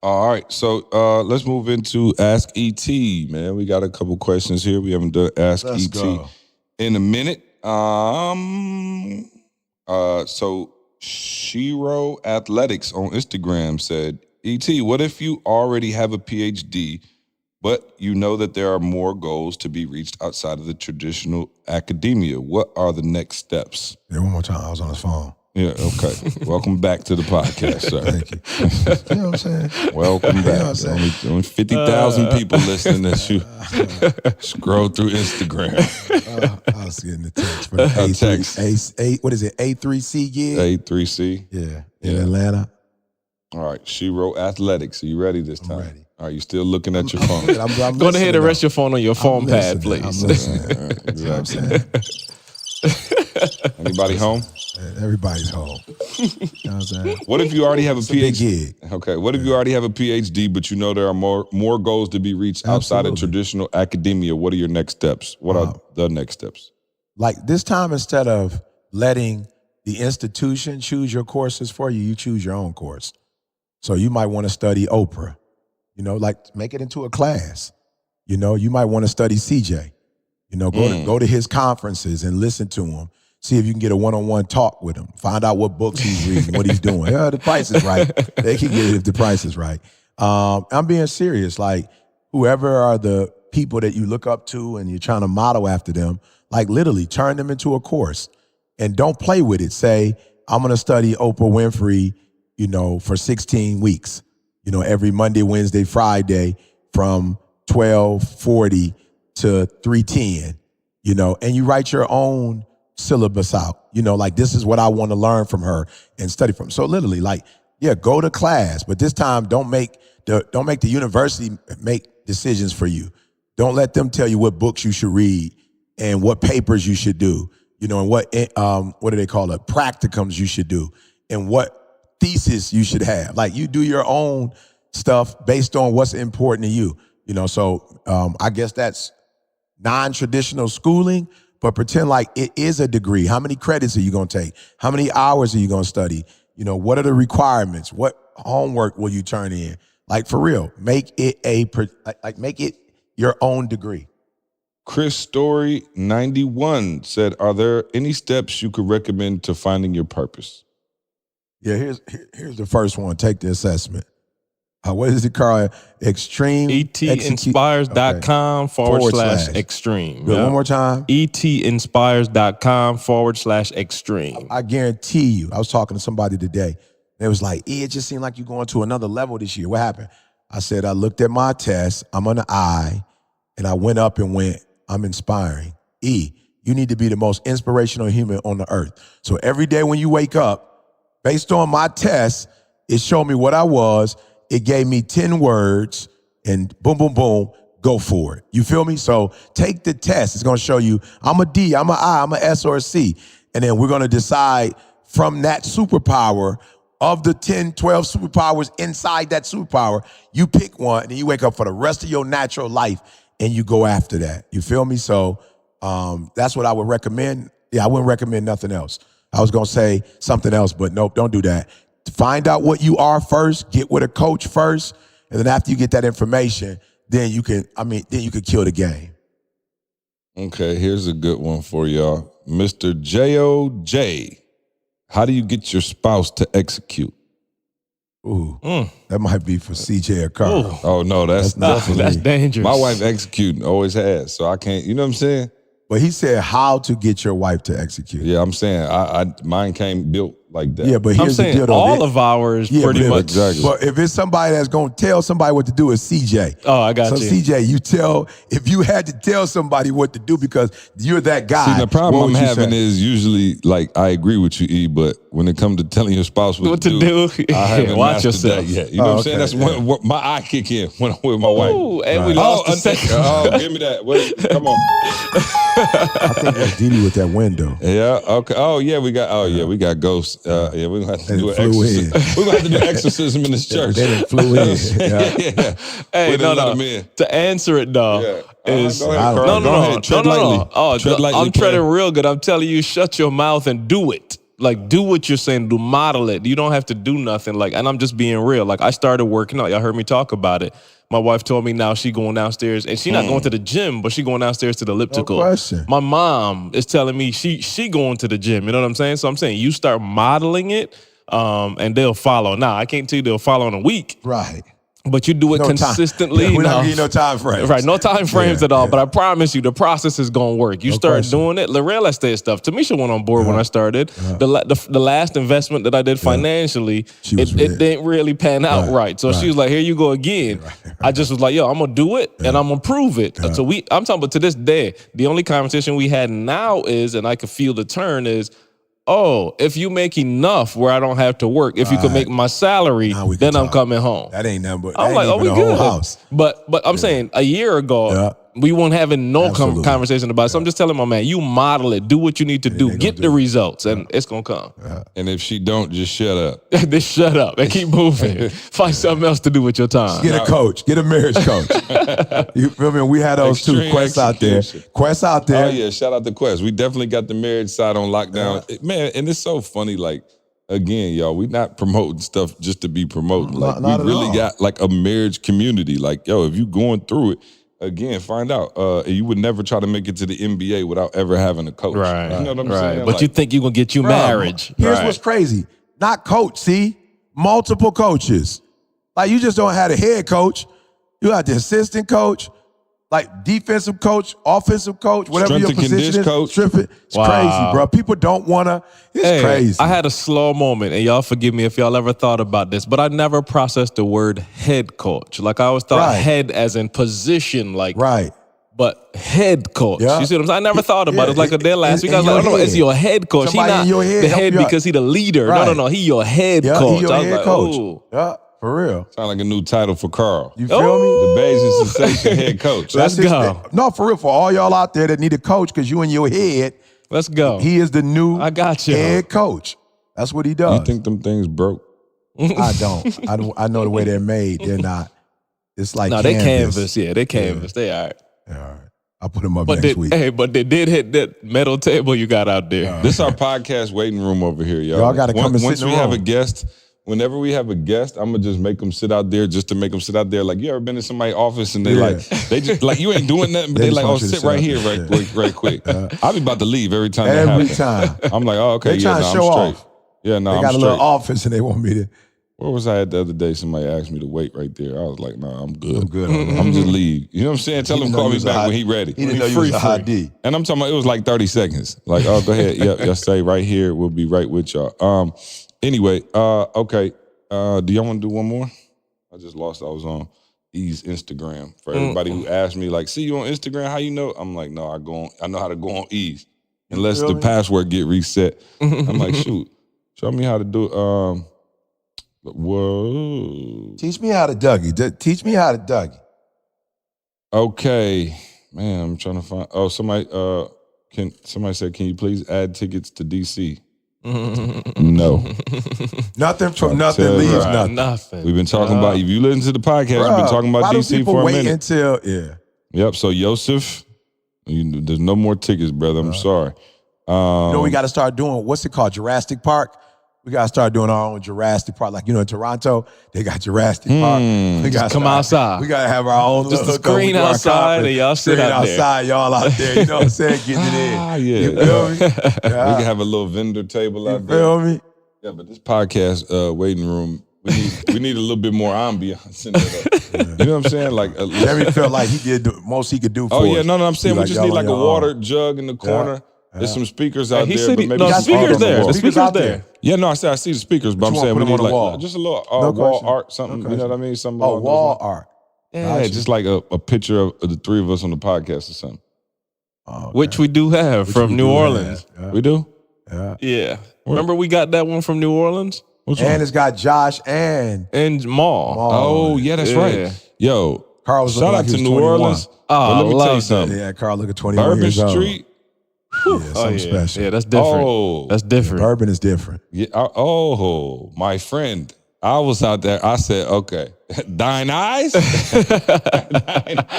[SPEAKER 3] All right, so let's move into Ask ET, man. We got a couple questions here. We haven't done Ask ET in a minute. So Shiro Athletics on Instagram said, ET, what if you already have a PhD, but you know that there are more goals to be reached outside of the traditional academia? What are the next steps?
[SPEAKER 1] Yeah, one more time. I was on his phone.
[SPEAKER 3] Yeah, okay. Welcome back to the podcast, sir.
[SPEAKER 1] Thank you. You know what I'm saying?
[SPEAKER 3] Welcome back.
[SPEAKER 1] You know what I'm saying?
[SPEAKER 3] Only 50,000 people listening as you scroll through Instagram.
[SPEAKER 1] I was getting the text for the
[SPEAKER 3] text.
[SPEAKER 1] what is it, A3C gig?
[SPEAKER 3] A3C.
[SPEAKER 1] Yeah, in Atlanta.
[SPEAKER 3] All right, Shiro Athletics. Are you ready this time?
[SPEAKER 1] I'm ready.
[SPEAKER 3] Are you still looking at your phone?
[SPEAKER 1] I'm
[SPEAKER 4] Go ahead and rest your phone on your phone pad, please.
[SPEAKER 1] I'm listening. You know what I'm saying?
[SPEAKER 3] Anybody home?
[SPEAKER 1] Everybody's home. You know what I'm saying?
[SPEAKER 3] What if you already have a
[SPEAKER 1] big
[SPEAKER 3] PhD?
[SPEAKER 1] gig.
[SPEAKER 3] Okay. What if you already have a PhD, but you know there are more goals to be reached outside of traditional academia? What are your next steps? What are the next steps?
[SPEAKER 1] Like this time, instead of letting the institution choose your courses for you, you choose your own course. So you might want to study Oprah. You know, like make it into a class. You know, you might want to study CJ. You know, go to his conferences and listen to him. See if you can get a one-on-one talk with him. Find out what books he's reading, what he's doing. Yeah, the price is right. They can get it if the price is right. I'm being serious. Like whoever are the people that you look up to and you're trying to model after them, like literally turn them into a course and don't play with it. Say, I'm going to study Oprah Winfrey, you know, for 16 weeks, you know, every Monday, Wednesday, Friday from 12:40 to 3:10, you know, and you write your own syllabus out, you know, like this is what I want to learn from her and study from. So literally, like, yeah, go to class, but this time don't make the university make decisions for you. Don't let them tell you what books you should read and what papers you should do, you know, and what do they call it, practicums you should do, and what thesis you should have. Like you do your own stuff based on what's important to you, you know. So I guess that's non-traditional schooling, but pretend like it is a degree. How many credits are you going to take? How many hours are you going to study? You know, what are the requirements? What homework will you turn in? Like for real, make it make it your own degree.
[SPEAKER 3] Chris Story 91 said, are there any steps you could recommend to finding your purpose?
[SPEAKER 1] Yeah, here's the first one. Take the assessment. What is it called? Extreme.
[SPEAKER 4] etinspires.com/extreme.
[SPEAKER 1] Good. One more time.
[SPEAKER 4] etinspires.com/extreme.
[SPEAKER 1] I guarantee you, I was talking to somebody today. They was like, it just seemed like you're going to another level this year. What happened? I said, I looked at my test. I'm on the I, and I went up and went, I'm inspiring. E, you need to be the most inspirational human on the earth. So every day when you wake up, based on my test, it showed me what I was. It gave me 10 words and boom, boom, boom, go for it. You feel me? So take the test. It's going to show you I'm a D, I'm an I, I'm an S or a C. And then we're going to decide from that superpower of the 10, 12 superpowers inside that superpower, you pick one and you wake up for the rest of your natural life and you go after that. You feel me? So that's what I would recommend. Yeah, I wouldn't recommend nothing else. I was going to say something else, but nope, don't do that. Find out what you are first, get with a coach first, and then after you get that information, then you can kill the game.
[SPEAKER 3] Okay, here's a good one for y'all. Mr. J.O.J., how do you get your spouse to execute?
[SPEAKER 1] Ooh, that might be for CJ or Carl.
[SPEAKER 3] Ooh. Oh, no, that's
[SPEAKER 4] dangerous.
[SPEAKER 3] My wife executing, always has, so I can't, you know what I'm saying?
[SPEAKER 1] But he said how to get your wife to execute.
[SPEAKER 3] Yeah, I'm saying mine came built like that.
[SPEAKER 1] Yeah, but
[SPEAKER 4] I'm
[SPEAKER 1] here's the
[SPEAKER 4] saying
[SPEAKER 1] deal, though.
[SPEAKER 4] all of ours pretty much.
[SPEAKER 3] Exactly.
[SPEAKER 1] But if it's somebody that's gonna tell somebody what to do, it's CJ.
[SPEAKER 4] Oh, I got
[SPEAKER 1] so
[SPEAKER 4] you.
[SPEAKER 1] CJ, if you had to tell somebody what to do because you're that guy.
[SPEAKER 3] See, the problem
[SPEAKER 1] what
[SPEAKER 3] I'm
[SPEAKER 1] would you
[SPEAKER 3] having
[SPEAKER 1] say?
[SPEAKER 3] is usually like I agree with you, E, but when it comes to telling your spouse what to do, I haven't
[SPEAKER 4] Watch
[SPEAKER 3] mastered
[SPEAKER 4] yourself.
[SPEAKER 3] that yet. You know what I'm saying? That's when my eye kick in when I'm with my wife.
[SPEAKER 4] Ooh, and we lost the second.
[SPEAKER 3] Oh, give me that. Wait, come on.
[SPEAKER 1] I think that's Didi with that window.
[SPEAKER 3] Yeah. Okay. Oh yeah, we got ghosts. Yeah, we're gonna have to do
[SPEAKER 1] flew in.
[SPEAKER 3] We're gonna have to do exorcism in this church.
[SPEAKER 1] They done flew in.
[SPEAKER 3] Yeah.
[SPEAKER 4] Hey,
[SPEAKER 3] We done let
[SPEAKER 4] no.
[SPEAKER 3] them in.
[SPEAKER 4] To answer it though,
[SPEAKER 3] Yeah.
[SPEAKER 4] is
[SPEAKER 3] Go ahead,
[SPEAKER 1] No,
[SPEAKER 3] Carl.
[SPEAKER 1] no,
[SPEAKER 3] Go ahead. Tread lightly.
[SPEAKER 4] Oh,
[SPEAKER 3] Tread lightly,
[SPEAKER 4] I'm
[SPEAKER 3] player.
[SPEAKER 4] treading real good. I'm telling you, shut your mouth and do it. Like, do what you're saying. Do model it. You don't have to do nothing. Like, and I'm just being real. Like, I started working out. Y'all heard me talk about it. My wife told me now she going downstairs, and she not going to the gym, but she going downstairs to the elliptical.
[SPEAKER 1] No question.
[SPEAKER 4] My mom is telling me she going to the gym. You know what I'm saying? So I'm saying you start modeling it, and they'll follow. Now, I can't tell you they'll follow in a week.
[SPEAKER 1] Right.
[SPEAKER 4] But you do it
[SPEAKER 1] No time.
[SPEAKER 4] consistently.
[SPEAKER 1] Yeah, we're not
[SPEAKER 4] enough.
[SPEAKER 1] giving you no time frames.
[SPEAKER 4] Right, no time frames
[SPEAKER 1] Yeah,
[SPEAKER 4] at all.
[SPEAKER 1] yeah.
[SPEAKER 4] But I promise you, the process is going to work. You start
[SPEAKER 1] question.
[SPEAKER 4] doing it. The real estate stuff. Tamisha went on board when I started. The last investment that I did financially,
[SPEAKER 1] She was
[SPEAKER 4] it didn't really pan out right. So she was like, here you go again. I just was like, yo, I'm going to do it and I'm going to prove it. So I'm talking about to this day, the only conversation we had now is, and I could feel the turn is, oh, if you make enough where I don't have to work, if you could make my salary,
[SPEAKER 1] Now we can
[SPEAKER 4] then I'm
[SPEAKER 1] talk.
[SPEAKER 4] coming home.
[SPEAKER 1] That ain't nothing but
[SPEAKER 4] I'm like, oh, we
[SPEAKER 1] the whole
[SPEAKER 4] good.
[SPEAKER 1] house.
[SPEAKER 4] But I'm saying a year ago, we weren't having no
[SPEAKER 1] Absolutely.
[SPEAKER 4] conversation about it. So I'm just telling my man, you model it, do what you need to do,
[SPEAKER 1] they
[SPEAKER 4] get
[SPEAKER 1] gonna
[SPEAKER 4] the
[SPEAKER 1] do it.
[SPEAKER 4] results, and it's gonna come.
[SPEAKER 3] And if she don't, just shut up.
[SPEAKER 4] Just shut up and keep moving. Find something else to do with your time.
[SPEAKER 1] Get a coach. Get a marriage coach. You feel me? We had those two
[SPEAKER 3] Extreme
[SPEAKER 1] Quest out there.
[SPEAKER 3] execution.
[SPEAKER 1] Quest out there.
[SPEAKER 3] Oh yeah, shout out to Quest. We definitely got the marriage side on lockdown. Man, and it's so funny, like, again, y'all, we not promoting stuff just to be promoting. Like,
[SPEAKER 1] Not
[SPEAKER 3] we
[SPEAKER 1] at
[SPEAKER 3] really
[SPEAKER 1] all.
[SPEAKER 3] got like a marriage community. Like, yo, if you going through it, again, find out. You would never try to make it to the NBA without ever having a coach.
[SPEAKER 4] Right.
[SPEAKER 3] You know what I'm
[SPEAKER 4] right.
[SPEAKER 3] saying?
[SPEAKER 4] But
[SPEAKER 3] Like,
[SPEAKER 4] you think you're gonna get you
[SPEAKER 1] Bruh,
[SPEAKER 4] marriage.
[SPEAKER 1] Here's
[SPEAKER 4] Right.
[SPEAKER 1] what's crazy. Not coach, see? Multiple coaches. Like, you just don't have a head coach. You got the assistant coach, like defensive coach, offensive coach, whatever
[SPEAKER 3] Strength
[SPEAKER 1] your
[SPEAKER 3] and
[SPEAKER 1] position
[SPEAKER 3] condition
[SPEAKER 1] is.
[SPEAKER 3] coach.
[SPEAKER 1] It's crazy, bro. People don't want to. It's
[SPEAKER 4] Hey,
[SPEAKER 1] crazy.
[SPEAKER 4] I had a slow moment, and y'all forgive me if y'all ever thought about this, but I never processed the word head coach. Like, I always thought
[SPEAKER 1] Right.
[SPEAKER 4] head as in position, like,
[SPEAKER 1] right.
[SPEAKER 4] but head coach.
[SPEAKER 1] Yeah.
[SPEAKER 4] You see what I'm saying? I never thought about it. It's like a day last week. I was
[SPEAKER 1] in
[SPEAKER 4] like,
[SPEAKER 1] your
[SPEAKER 4] no, it's
[SPEAKER 1] head.
[SPEAKER 4] your head coach.
[SPEAKER 1] Somebody
[SPEAKER 4] he not
[SPEAKER 1] in your head
[SPEAKER 4] the
[SPEAKER 1] help
[SPEAKER 4] head
[SPEAKER 1] you out.
[SPEAKER 4] because he the leader.
[SPEAKER 1] Right.
[SPEAKER 4] No, he your head
[SPEAKER 1] Yeah,
[SPEAKER 4] coach.
[SPEAKER 1] he your
[SPEAKER 4] I was
[SPEAKER 1] head
[SPEAKER 4] like,
[SPEAKER 1] coach.
[SPEAKER 4] ooh.
[SPEAKER 1] Yeah, for real.
[SPEAKER 3] sound like a new title for Carl.
[SPEAKER 1] You feel me?
[SPEAKER 3] The Bayesian Sensation head coach.
[SPEAKER 4] Let's
[SPEAKER 1] That's
[SPEAKER 4] go.
[SPEAKER 1] No, for real. For all y'all out there that need a coach, because you in your head,
[SPEAKER 4] Let's go.
[SPEAKER 1] he is the new
[SPEAKER 4] I got you.
[SPEAKER 1] head coach. That's what he does.
[SPEAKER 3] You think them things broke?
[SPEAKER 1] I don't. I know the way they're made. They're not. It's like
[SPEAKER 4] no, they canvas. Yeah, they canvas. They all right.
[SPEAKER 1] All right. I'll put them up
[SPEAKER 4] But
[SPEAKER 1] next week.
[SPEAKER 4] but they did hit that metal table you got out there.
[SPEAKER 3] This is our podcast waiting room over here, y'all.
[SPEAKER 1] Y'all gotta come and sit
[SPEAKER 3] Once
[SPEAKER 1] in the
[SPEAKER 3] we have a
[SPEAKER 1] room.
[SPEAKER 3] guest, whenever we have a guest, I'm gonna just make them sit out there just to make them sit out there. Like, you ever been in somebody's office and they
[SPEAKER 1] Yeah.
[SPEAKER 3] they just like, you ain't doing nothing, but
[SPEAKER 1] They
[SPEAKER 3] they
[SPEAKER 1] just
[SPEAKER 3] like, oh,
[SPEAKER 1] want you to
[SPEAKER 3] sit
[SPEAKER 1] sit
[SPEAKER 3] right
[SPEAKER 1] out
[SPEAKER 3] here
[SPEAKER 1] there.
[SPEAKER 3] right quick. I'll be about to leave every time that
[SPEAKER 1] Every
[SPEAKER 3] happens.
[SPEAKER 1] time.
[SPEAKER 3] I'm like, oh, okay,
[SPEAKER 1] They
[SPEAKER 3] yeah,
[SPEAKER 1] trying to
[SPEAKER 3] no,
[SPEAKER 1] show
[SPEAKER 3] I'm straight.
[SPEAKER 1] off.
[SPEAKER 3] Yeah, no,
[SPEAKER 1] They
[SPEAKER 3] I'm
[SPEAKER 1] got a
[SPEAKER 3] straight.
[SPEAKER 1] little office and they want me to.
[SPEAKER 3] Where was I at the other day? Somebody asked me to wait right there. I was like, nah, I'm good.
[SPEAKER 1] I'm good on that.
[SPEAKER 3] I'm just leave. You know what I'm saying? Tell
[SPEAKER 1] He
[SPEAKER 3] him
[SPEAKER 1] didn't
[SPEAKER 3] call
[SPEAKER 1] know
[SPEAKER 3] me
[SPEAKER 1] you was
[SPEAKER 3] back
[SPEAKER 1] a
[SPEAKER 3] when he ready.
[SPEAKER 1] He didn't know you was a high D.
[SPEAKER 3] And I'm talking about, it was like 30 seconds. Like, oh, go ahead. Yep, just stay right here. We'll be right with y'all. Anyway, okay. Do y'all want to do one more? I just lost. I was on E's Instagram. For everybody who asked me, like, see you on Instagram, how you know? I'm like, no, I know how to go on E's. Unless the
[SPEAKER 1] Really?
[SPEAKER 3] password get reset. I'm like, shoot, show me how to do it. Whoa.
[SPEAKER 1] Teach me how to Dougie. Teach me how to Dougie.
[SPEAKER 3] Okay. Man, I'm trying to find. Oh, somebody said, can you please add tickets to DC? No.
[SPEAKER 1] Nothing from
[SPEAKER 3] I'll
[SPEAKER 1] nothing
[SPEAKER 3] tell you.
[SPEAKER 1] leaves
[SPEAKER 3] Right.
[SPEAKER 1] nothing.
[SPEAKER 4] Nothing.
[SPEAKER 3] We've been talking about, if you listen to the podcast, we've been talking about
[SPEAKER 1] why do
[SPEAKER 3] DC
[SPEAKER 1] people
[SPEAKER 3] for a
[SPEAKER 1] wait
[SPEAKER 3] minute.
[SPEAKER 1] until, yeah.
[SPEAKER 3] Yep. So Yosef, there's no more tickets, brother. I'm sorry.
[SPEAKER 1] You know, we got to start doing, what's it called, Jurassic Park? We got to start doing our own Jurassic Park. Like, in Toronto, they got Jurassic Park. We gotta
[SPEAKER 4] come outside.
[SPEAKER 1] We got to have our own
[SPEAKER 4] Just
[SPEAKER 1] little
[SPEAKER 4] a screen
[SPEAKER 1] hookup. We do our
[SPEAKER 4] outside
[SPEAKER 1] conference.
[SPEAKER 4] and y'all sit
[SPEAKER 1] Screen
[SPEAKER 4] out there.
[SPEAKER 1] outside, y'all out there. You know what I'm saying? Getting it in.
[SPEAKER 3] Ah, yeah.
[SPEAKER 1] You feel me?
[SPEAKER 3] We
[SPEAKER 1] Yeah.
[SPEAKER 3] can have a little vendor table out
[SPEAKER 1] You
[SPEAKER 3] there.
[SPEAKER 1] feel me?
[SPEAKER 3] Yeah, but this podcast waiting room, we need a little bit more ambiance in there. You know what I'm saying? Like,
[SPEAKER 1] Jeremy felt like he did the most he could do for
[SPEAKER 3] oh
[SPEAKER 1] us.
[SPEAKER 3] yeah, no, I'm saying
[SPEAKER 1] He
[SPEAKER 3] we
[SPEAKER 1] like,
[SPEAKER 3] just
[SPEAKER 1] y'all
[SPEAKER 3] need
[SPEAKER 1] on
[SPEAKER 3] like a
[SPEAKER 1] your
[SPEAKER 3] water
[SPEAKER 1] own.
[SPEAKER 3] jug in the corner. There's some speakers out
[SPEAKER 4] He
[SPEAKER 3] there,
[SPEAKER 4] said
[SPEAKER 3] but
[SPEAKER 4] he,
[SPEAKER 3] maybe
[SPEAKER 4] no, the
[SPEAKER 3] some
[SPEAKER 4] speakers
[SPEAKER 3] on the
[SPEAKER 4] there.
[SPEAKER 3] wall.
[SPEAKER 4] The
[SPEAKER 1] Speakers
[SPEAKER 4] speakers
[SPEAKER 1] out
[SPEAKER 4] there.
[SPEAKER 1] there.
[SPEAKER 3] Yeah, no, I see the speakers, but I'm
[SPEAKER 1] you
[SPEAKER 3] saying
[SPEAKER 1] wanna
[SPEAKER 3] we
[SPEAKER 1] put
[SPEAKER 3] need
[SPEAKER 1] them on the
[SPEAKER 3] like
[SPEAKER 1] wall?
[SPEAKER 3] just a little
[SPEAKER 1] No
[SPEAKER 3] wall
[SPEAKER 1] question.
[SPEAKER 3] art, something.
[SPEAKER 1] No
[SPEAKER 3] You know what I
[SPEAKER 1] question.
[SPEAKER 3] mean? Something
[SPEAKER 1] Oh,
[SPEAKER 3] along those
[SPEAKER 1] wall
[SPEAKER 3] lines.
[SPEAKER 1] art.
[SPEAKER 3] Yeah,
[SPEAKER 1] Gotcha.
[SPEAKER 3] just like a picture of the three of us on the podcast or something.
[SPEAKER 1] Okay.
[SPEAKER 4] Which we do have
[SPEAKER 1] Which
[SPEAKER 4] from
[SPEAKER 1] we
[SPEAKER 4] New
[SPEAKER 1] do
[SPEAKER 4] Orleans.
[SPEAKER 1] have. Yeah.
[SPEAKER 3] We do?
[SPEAKER 1] Yeah.
[SPEAKER 4] Yeah. Remember we got that one from New Orleans?
[SPEAKER 3] What's
[SPEAKER 1] And
[SPEAKER 3] wrong?
[SPEAKER 1] it's got Josh and
[SPEAKER 4] And Maul.
[SPEAKER 3] Oh, yeah, that's
[SPEAKER 4] Yeah.
[SPEAKER 3] right. Yo,
[SPEAKER 1] Carl was
[SPEAKER 3] shout
[SPEAKER 1] looking
[SPEAKER 3] out
[SPEAKER 1] like he
[SPEAKER 3] to
[SPEAKER 1] was
[SPEAKER 3] New
[SPEAKER 1] 21.
[SPEAKER 3] Orleans.
[SPEAKER 4] Oh,
[SPEAKER 3] But let me
[SPEAKER 4] I
[SPEAKER 3] tell you
[SPEAKER 4] love
[SPEAKER 3] something.
[SPEAKER 1] Yeah, Carl look at 21
[SPEAKER 3] Bourbon
[SPEAKER 1] years old.
[SPEAKER 3] Street.
[SPEAKER 1] Yeah, something special.
[SPEAKER 4] Yeah, that's different.
[SPEAKER 3] Oh.
[SPEAKER 4] That's different.
[SPEAKER 1] Bourbon is different.
[SPEAKER 3] Yeah, oh, my friend. I was out there. I said, okay, thine eyes?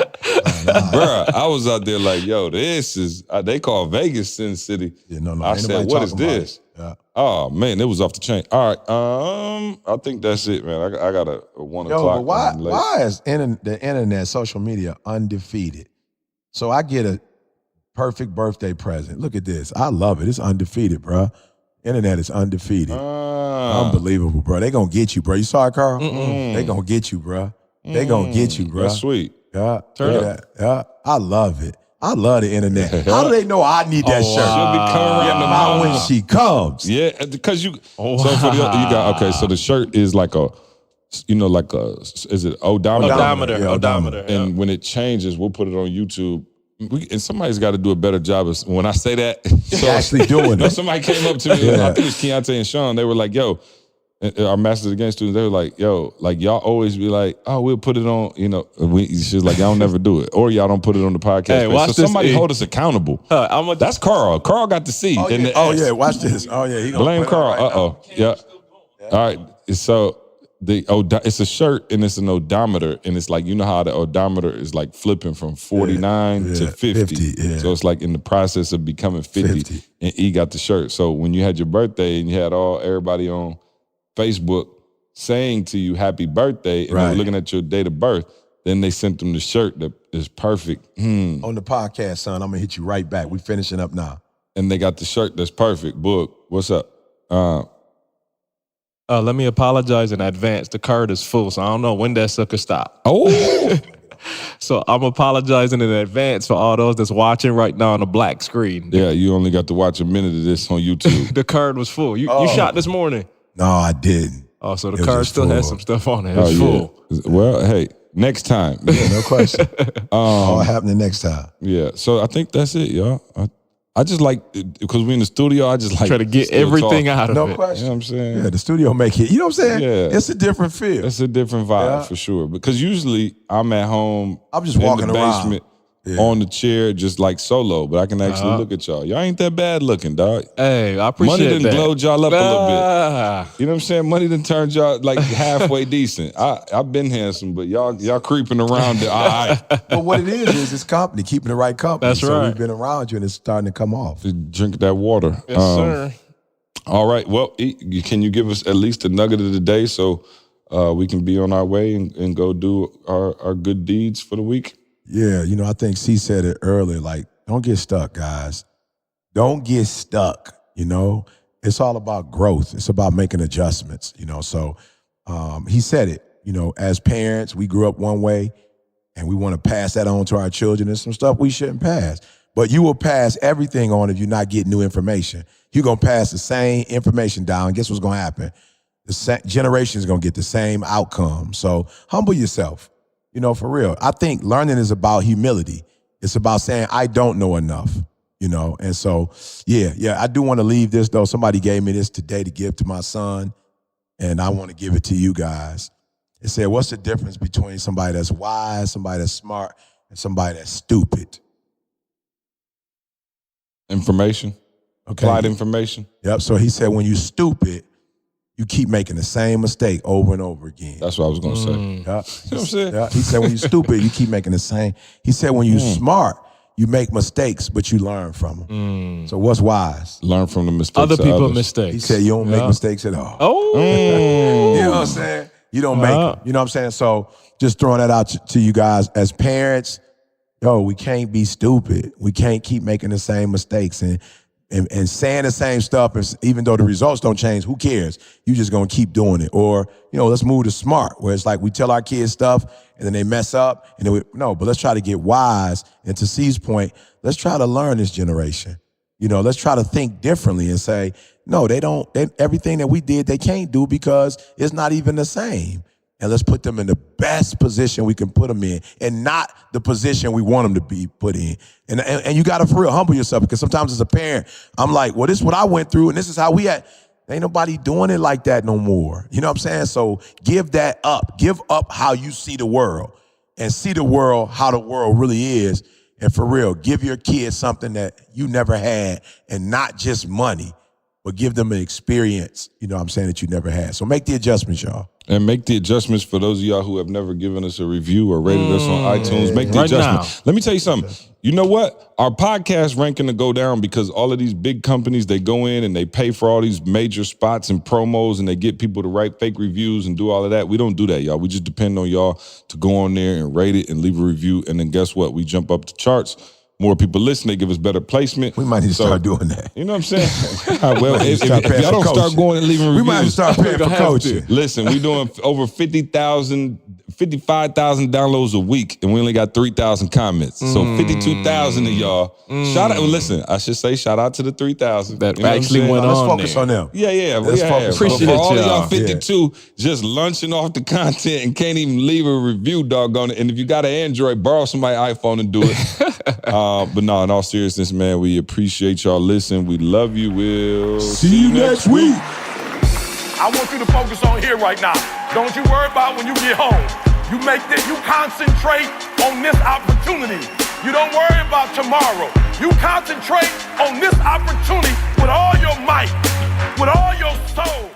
[SPEAKER 3] Bruh, I was out there like, yo, this is, they call Vegas Sin City.
[SPEAKER 1] Yeah, no.
[SPEAKER 3] I
[SPEAKER 1] ain't
[SPEAKER 3] said,
[SPEAKER 1] nobody
[SPEAKER 3] what is
[SPEAKER 1] talking about
[SPEAKER 3] this?
[SPEAKER 1] it. Yeah.
[SPEAKER 3] Oh, man, it was off the chain. All right, I think that's it, man. I got a 1
[SPEAKER 1] Yo,
[SPEAKER 3] o'clock.
[SPEAKER 1] but why
[SPEAKER 3] I'm late.
[SPEAKER 1] why is the internet, social media undefeated? So I get a perfect birthday present. Look at this. I love it. It's undefeated, bro. Internet is undefeated. Unbelievable, bro. They gonna get you, bro. You saw it, Carl? They gonna get you, bro. They gonna get you, bro.
[SPEAKER 3] That's sweet.
[SPEAKER 1] Yeah.
[SPEAKER 4] Turn
[SPEAKER 1] Look
[SPEAKER 4] up.
[SPEAKER 1] at that. Yeah. I love it. I love the internet. How do they know I need that shirt?
[SPEAKER 3] She'll be coming around
[SPEAKER 1] About when
[SPEAKER 3] the
[SPEAKER 1] she comes.
[SPEAKER 3] Yeah, because you. So for the, you got okay. So the shirt is like a, like a. Is it odometer?
[SPEAKER 4] Odometer.
[SPEAKER 1] Yeah,
[SPEAKER 4] Odometer. Yeah.
[SPEAKER 3] And when it changes, we'll put it on YouTube. And somebody's got to do a better job of when I say that. So
[SPEAKER 1] Actually doing
[SPEAKER 3] no,
[SPEAKER 1] it.
[SPEAKER 3] somebody came up to me.
[SPEAKER 1] Yeah.
[SPEAKER 3] I think it's Keontae and Sean. They were like, "Yo," our Masters of the Game students. They were like, "Yo, like y'all always be like, oh, we'll put it on." She's like, "Y'all never do it, or y'all don't put it on the podcast."
[SPEAKER 4] Hey,
[SPEAKER 3] page."
[SPEAKER 4] watch
[SPEAKER 3] So
[SPEAKER 4] this,
[SPEAKER 3] somebody
[SPEAKER 4] E.
[SPEAKER 3] hold us accountable. That's Carl. Carl got the C.
[SPEAKER 1] Oh,
[SPEAKER 3] in
[SPEAKER 1] yeah.
[SPEAKER 3] the
[SPEAKER 1] Oh,
[SPEAKER 3] S.
[SPEAKER 1] yeah. Watch this. Oh, yeah. He gonna
[SPEAKER 3] Blame
[SPEAKER 1] put it on
[SPEAKER 3] Carl.
[SPEAKER 1] right now.
[SPEAKER 3] Yeah. All right. So it's a shirt and it's an odometer, and it's like, you know how the odometer is like flipping from 49 to 50.
[SPEAKER 1] yeah.
[SPEAKER 3] So it's like in the process of becoming 50.
[SPEAKER 1] 50.
[SPEAKER 3] And E got the shirt. So when you had your birthday and you had everybody on Facebook saying to you happy birthday, and they
[SPEAKER 1] Right.
[SPEAKER 3] were looking at your date of birth, then they sent them the shirt that is perfect.
[SPEAKER 1] On the podcast, son, I'm gonna hit you right back. We finishing up now.
[SPEAKER 3] And they got the shirt that's perfect. Book, what's up?
[SPEAKER 4] Let me apologize in advance. The card is full, so I don't know when that sucker stop.
[SPEAKER 3] Oh,
[SPEAKER 4] So I'm apologizing in advance for all those that's watching right now on the black screen.
[SPEAKER 3] yeah, you only got to watch a minute of this on YouTube.
[SPEAKER 4] The card was full. You shot this morning.
[SPEAKER 1] No, I didn't.
[SPEAKER 4] Oh, so
[SPEAKER 1] It
[SPEAKER 4] the
[SPEAKER 1] was
[SPEAKER 4] card
[SPEAKER 1] just
[SPEAKER 4] still has
[SPEAKER 1] full.
[SPEAKER 4] some stuff on it. It
[SPEAKER 3] Oh,
[SPEAKER 4] was full.
[SPEAKER 3] yeah. Well, hey, next time.
[SPEAKER 1] Yeah, no question. All happening next time.
[SPEAKER 3] Yeah. So I think that's it, y'all. I just like, because we're in the studio, I just like
[SPEAKER 4] Try to get
[SPEAKER 3] still
[SPEAKER 4] everything
[SPEAKER 3] talk.
[SPEAKER 4] out of
[SPEAKER 1] No
[SPEAKER 4] it.
[SPEAKER 3] You
[SPEAKER 1] question.
[SPEAKER 3] know what I'm saying?
[SPEAKER 1] Yeah, the studio make it. You know what I'm saying?
[SPEAKER 3] Yeah.
[SPEAKER 1] It's a different feel.
[SPEAKER 3] It's a different vibe
[SPEAKER 1] Yeah.
[SPEAKER 3] for sure. Because usually I'm at home.
[SPEAKER 1] I'm just
[SPEAKER 3] in
[SPEAKER 1] walking
[SPEAKER 3] the
[SPEAKER 1] around.
[SPEAKER 3] basement
[SPEAKER 1] Yeah.
[SPEAKER 3] on the chair, just like solo, but I can actually look at y'all. Y'all ain't that bad looking, dog.
[SPEAKER 4] Hey, I appreciate
[SPEAKER 3] Money done
[SPEAKER 4] that.
[SPEAKER 3] glowed y'all up a little bit.
[SPEAKER 4] Ah.
[SPEAKER 3] You know what I'm saying? Money done turned y'all like halfway decent. I've been handsome, but y'all creeping around it. All right.
[SPEAKER 1] But what it is it's company, keeping the right company.
[SPEAKER 4] That's
[SPEAKER 1] so
[SPEAKER 4] right.
[SPEAKER 1] we've been around you and it's starting to come off.
[SPEAKER 3] Drink that water.
[SPEAKER 4] Yes, sir.
[SPEAKER 3] All right. Well, can you give us at least a nugget of the day so we can be on our way and go do our good deeds for the week?
[SPEAKER 1] Yeah, I think C said it earlier, like, don't get stuck, guys. Don't get stuck, It's all about growth. It's about making adjustments, So he said it, as parents, we grew up one way and we want to pass that on to our children. There's some stuff we shouldn't pass. But you will pass everything on if you're not getting new information. You're going to pass the same information down. Guess what's going to happen? The generation is going to get the same outcome. So humble yourself. For real. I think learning is about humility. It's about saying, I don't know enough, And so, yeah, I do want to leave this, though. Somebody gave me this today to give to my son, and I want to give it to you guys. It said, what's the difference between somebody that's wise, somebody that's smart, and somebody that's stupid?
[SPEAKER 3] Information.
[SPEAKER 1] Okay.
[SPEAKER 3] Applied information.
[SPEAKER 1] Yep. So he said, when you're stupid, you keep making the same mistake over and over again.
[SPEAKER 3] That's what I was going to say.
[SPEAKER 1] Yep.
[SPEAKER 3] You know what I'm saying?
[SPEAKER 1] Yeah. He said, when you're stupid, you keep making the same. He said, when you're smart, you make mistakes, but you learn from them. So what's wise?
[SPEAKER 3] Learn from the mistakes
[SPEAKER 4] Other
[SPEAKER 3] of
[SPEAKER 4] people's
[SPEAKER 3] others.
[SPEAKER 4] mistakes.
[SPEAKER 1] He said, you don't make mistakes at all.
[SPEAKER 4] Oh.
[SPEAKER 1] You know what I'm saying? You don't make them. You know what I'm saying? So just throwing that out to you guys as parents, we can't be stupid. We can't keep making the same mistakes and saying the same stuff, and even though the results don't change, who cares? You just gonna keep doing it. Or, let's move to smart, where it's like we tell our kids stuff and then they mess up, and then but let's try to get wise. And to C's point, let's try to learn this generation. Let's try to think differently and say, no, everything that we did, they can't do because it's not even the same. And let's put them in the best position we can put them in and not the position we want them to be put in. And you got to for real humble yourself, because sometimes as a parent, I'm like, well, this is what I went through and this is how we had. Ain't nobody doing it like that no more. You know what I'm saying? So give that up. Give up how you see the world and see the world how the world really is. And for real, give your kids something that you never had, and not just money, but give them an experience, that you never had. So make the adjustments, y'all.
[SPEAKER 3] And make the adjustments for those of y'all who have never given us a review or rated us on iTunes. Make the
[SPEAKER 4] right
[SPEAKER 3] adjustment.
[SPEAKER 4] now.
[SPEAKER 3] Let me tell you something. You know what? Our podcast ranking to go down because all of these big companies, they go in and they pay for all these major spots and promos, and they get people to write fake reviews and do all of that. We don't do that, y'all. We just depend on y'all to go on there and rate it and leave a review. And then guess what? We jump up the charts. More people listen, they give us better placement.
[SPEAKER 1] We might need to start doing that.
[SPEAKER 3] You know what I'm saying? All right, well, if
[SPEAKER 1] start
[SPEAKER 3] y'all don't
[SPEAKER 1] coaching.
[SPEAKER 3] start going and leaving reviews.
[SPEAKER 1] We might have to start paying for coaching.
[SPEAKER 3] Listen, we doing over 55,000 downloads a week, and we only got 3,000 comments. So 52,000 of y'all. Shout out. Well, listen, I should say shout out to the 3,000
[SPEAKER 4] That
[SPEAKER 3] You know what I'm
[SPEAKER 4] actually
[SPEAKER 3] saying?
[SPEAKER 4] went
[SPEAKER 1] Let's
[SPEAKER 4] on
[SPEAKER 1] focus
[SPEAKER 4] there.
[SPEAKER 1] on them.
[SPEAKER 3] Yeah.
[SPEAKER 1] Let's focus.
[SPEAKER 4] Appreciate
[SPEAKER 3] For all of y'all
[SPEAKER 4] y'all.
[SPEAKER 3] 52 just lunching off the content and can't even leave a review, doggone it. And if you got an Android, borrow somebody's iPhone and do it. But no, in all seriousness, man, we appreciate y'all listening. We love you. We'll
[SPEAKER 1] See you next week.
[SPEAKER 2] I want you to focus on here right now. Don't you worry about when you get home. You concentrate on this opportunity. You don't worry about tomorrow. You concentrate on this opportunity with all your might, with all your soul.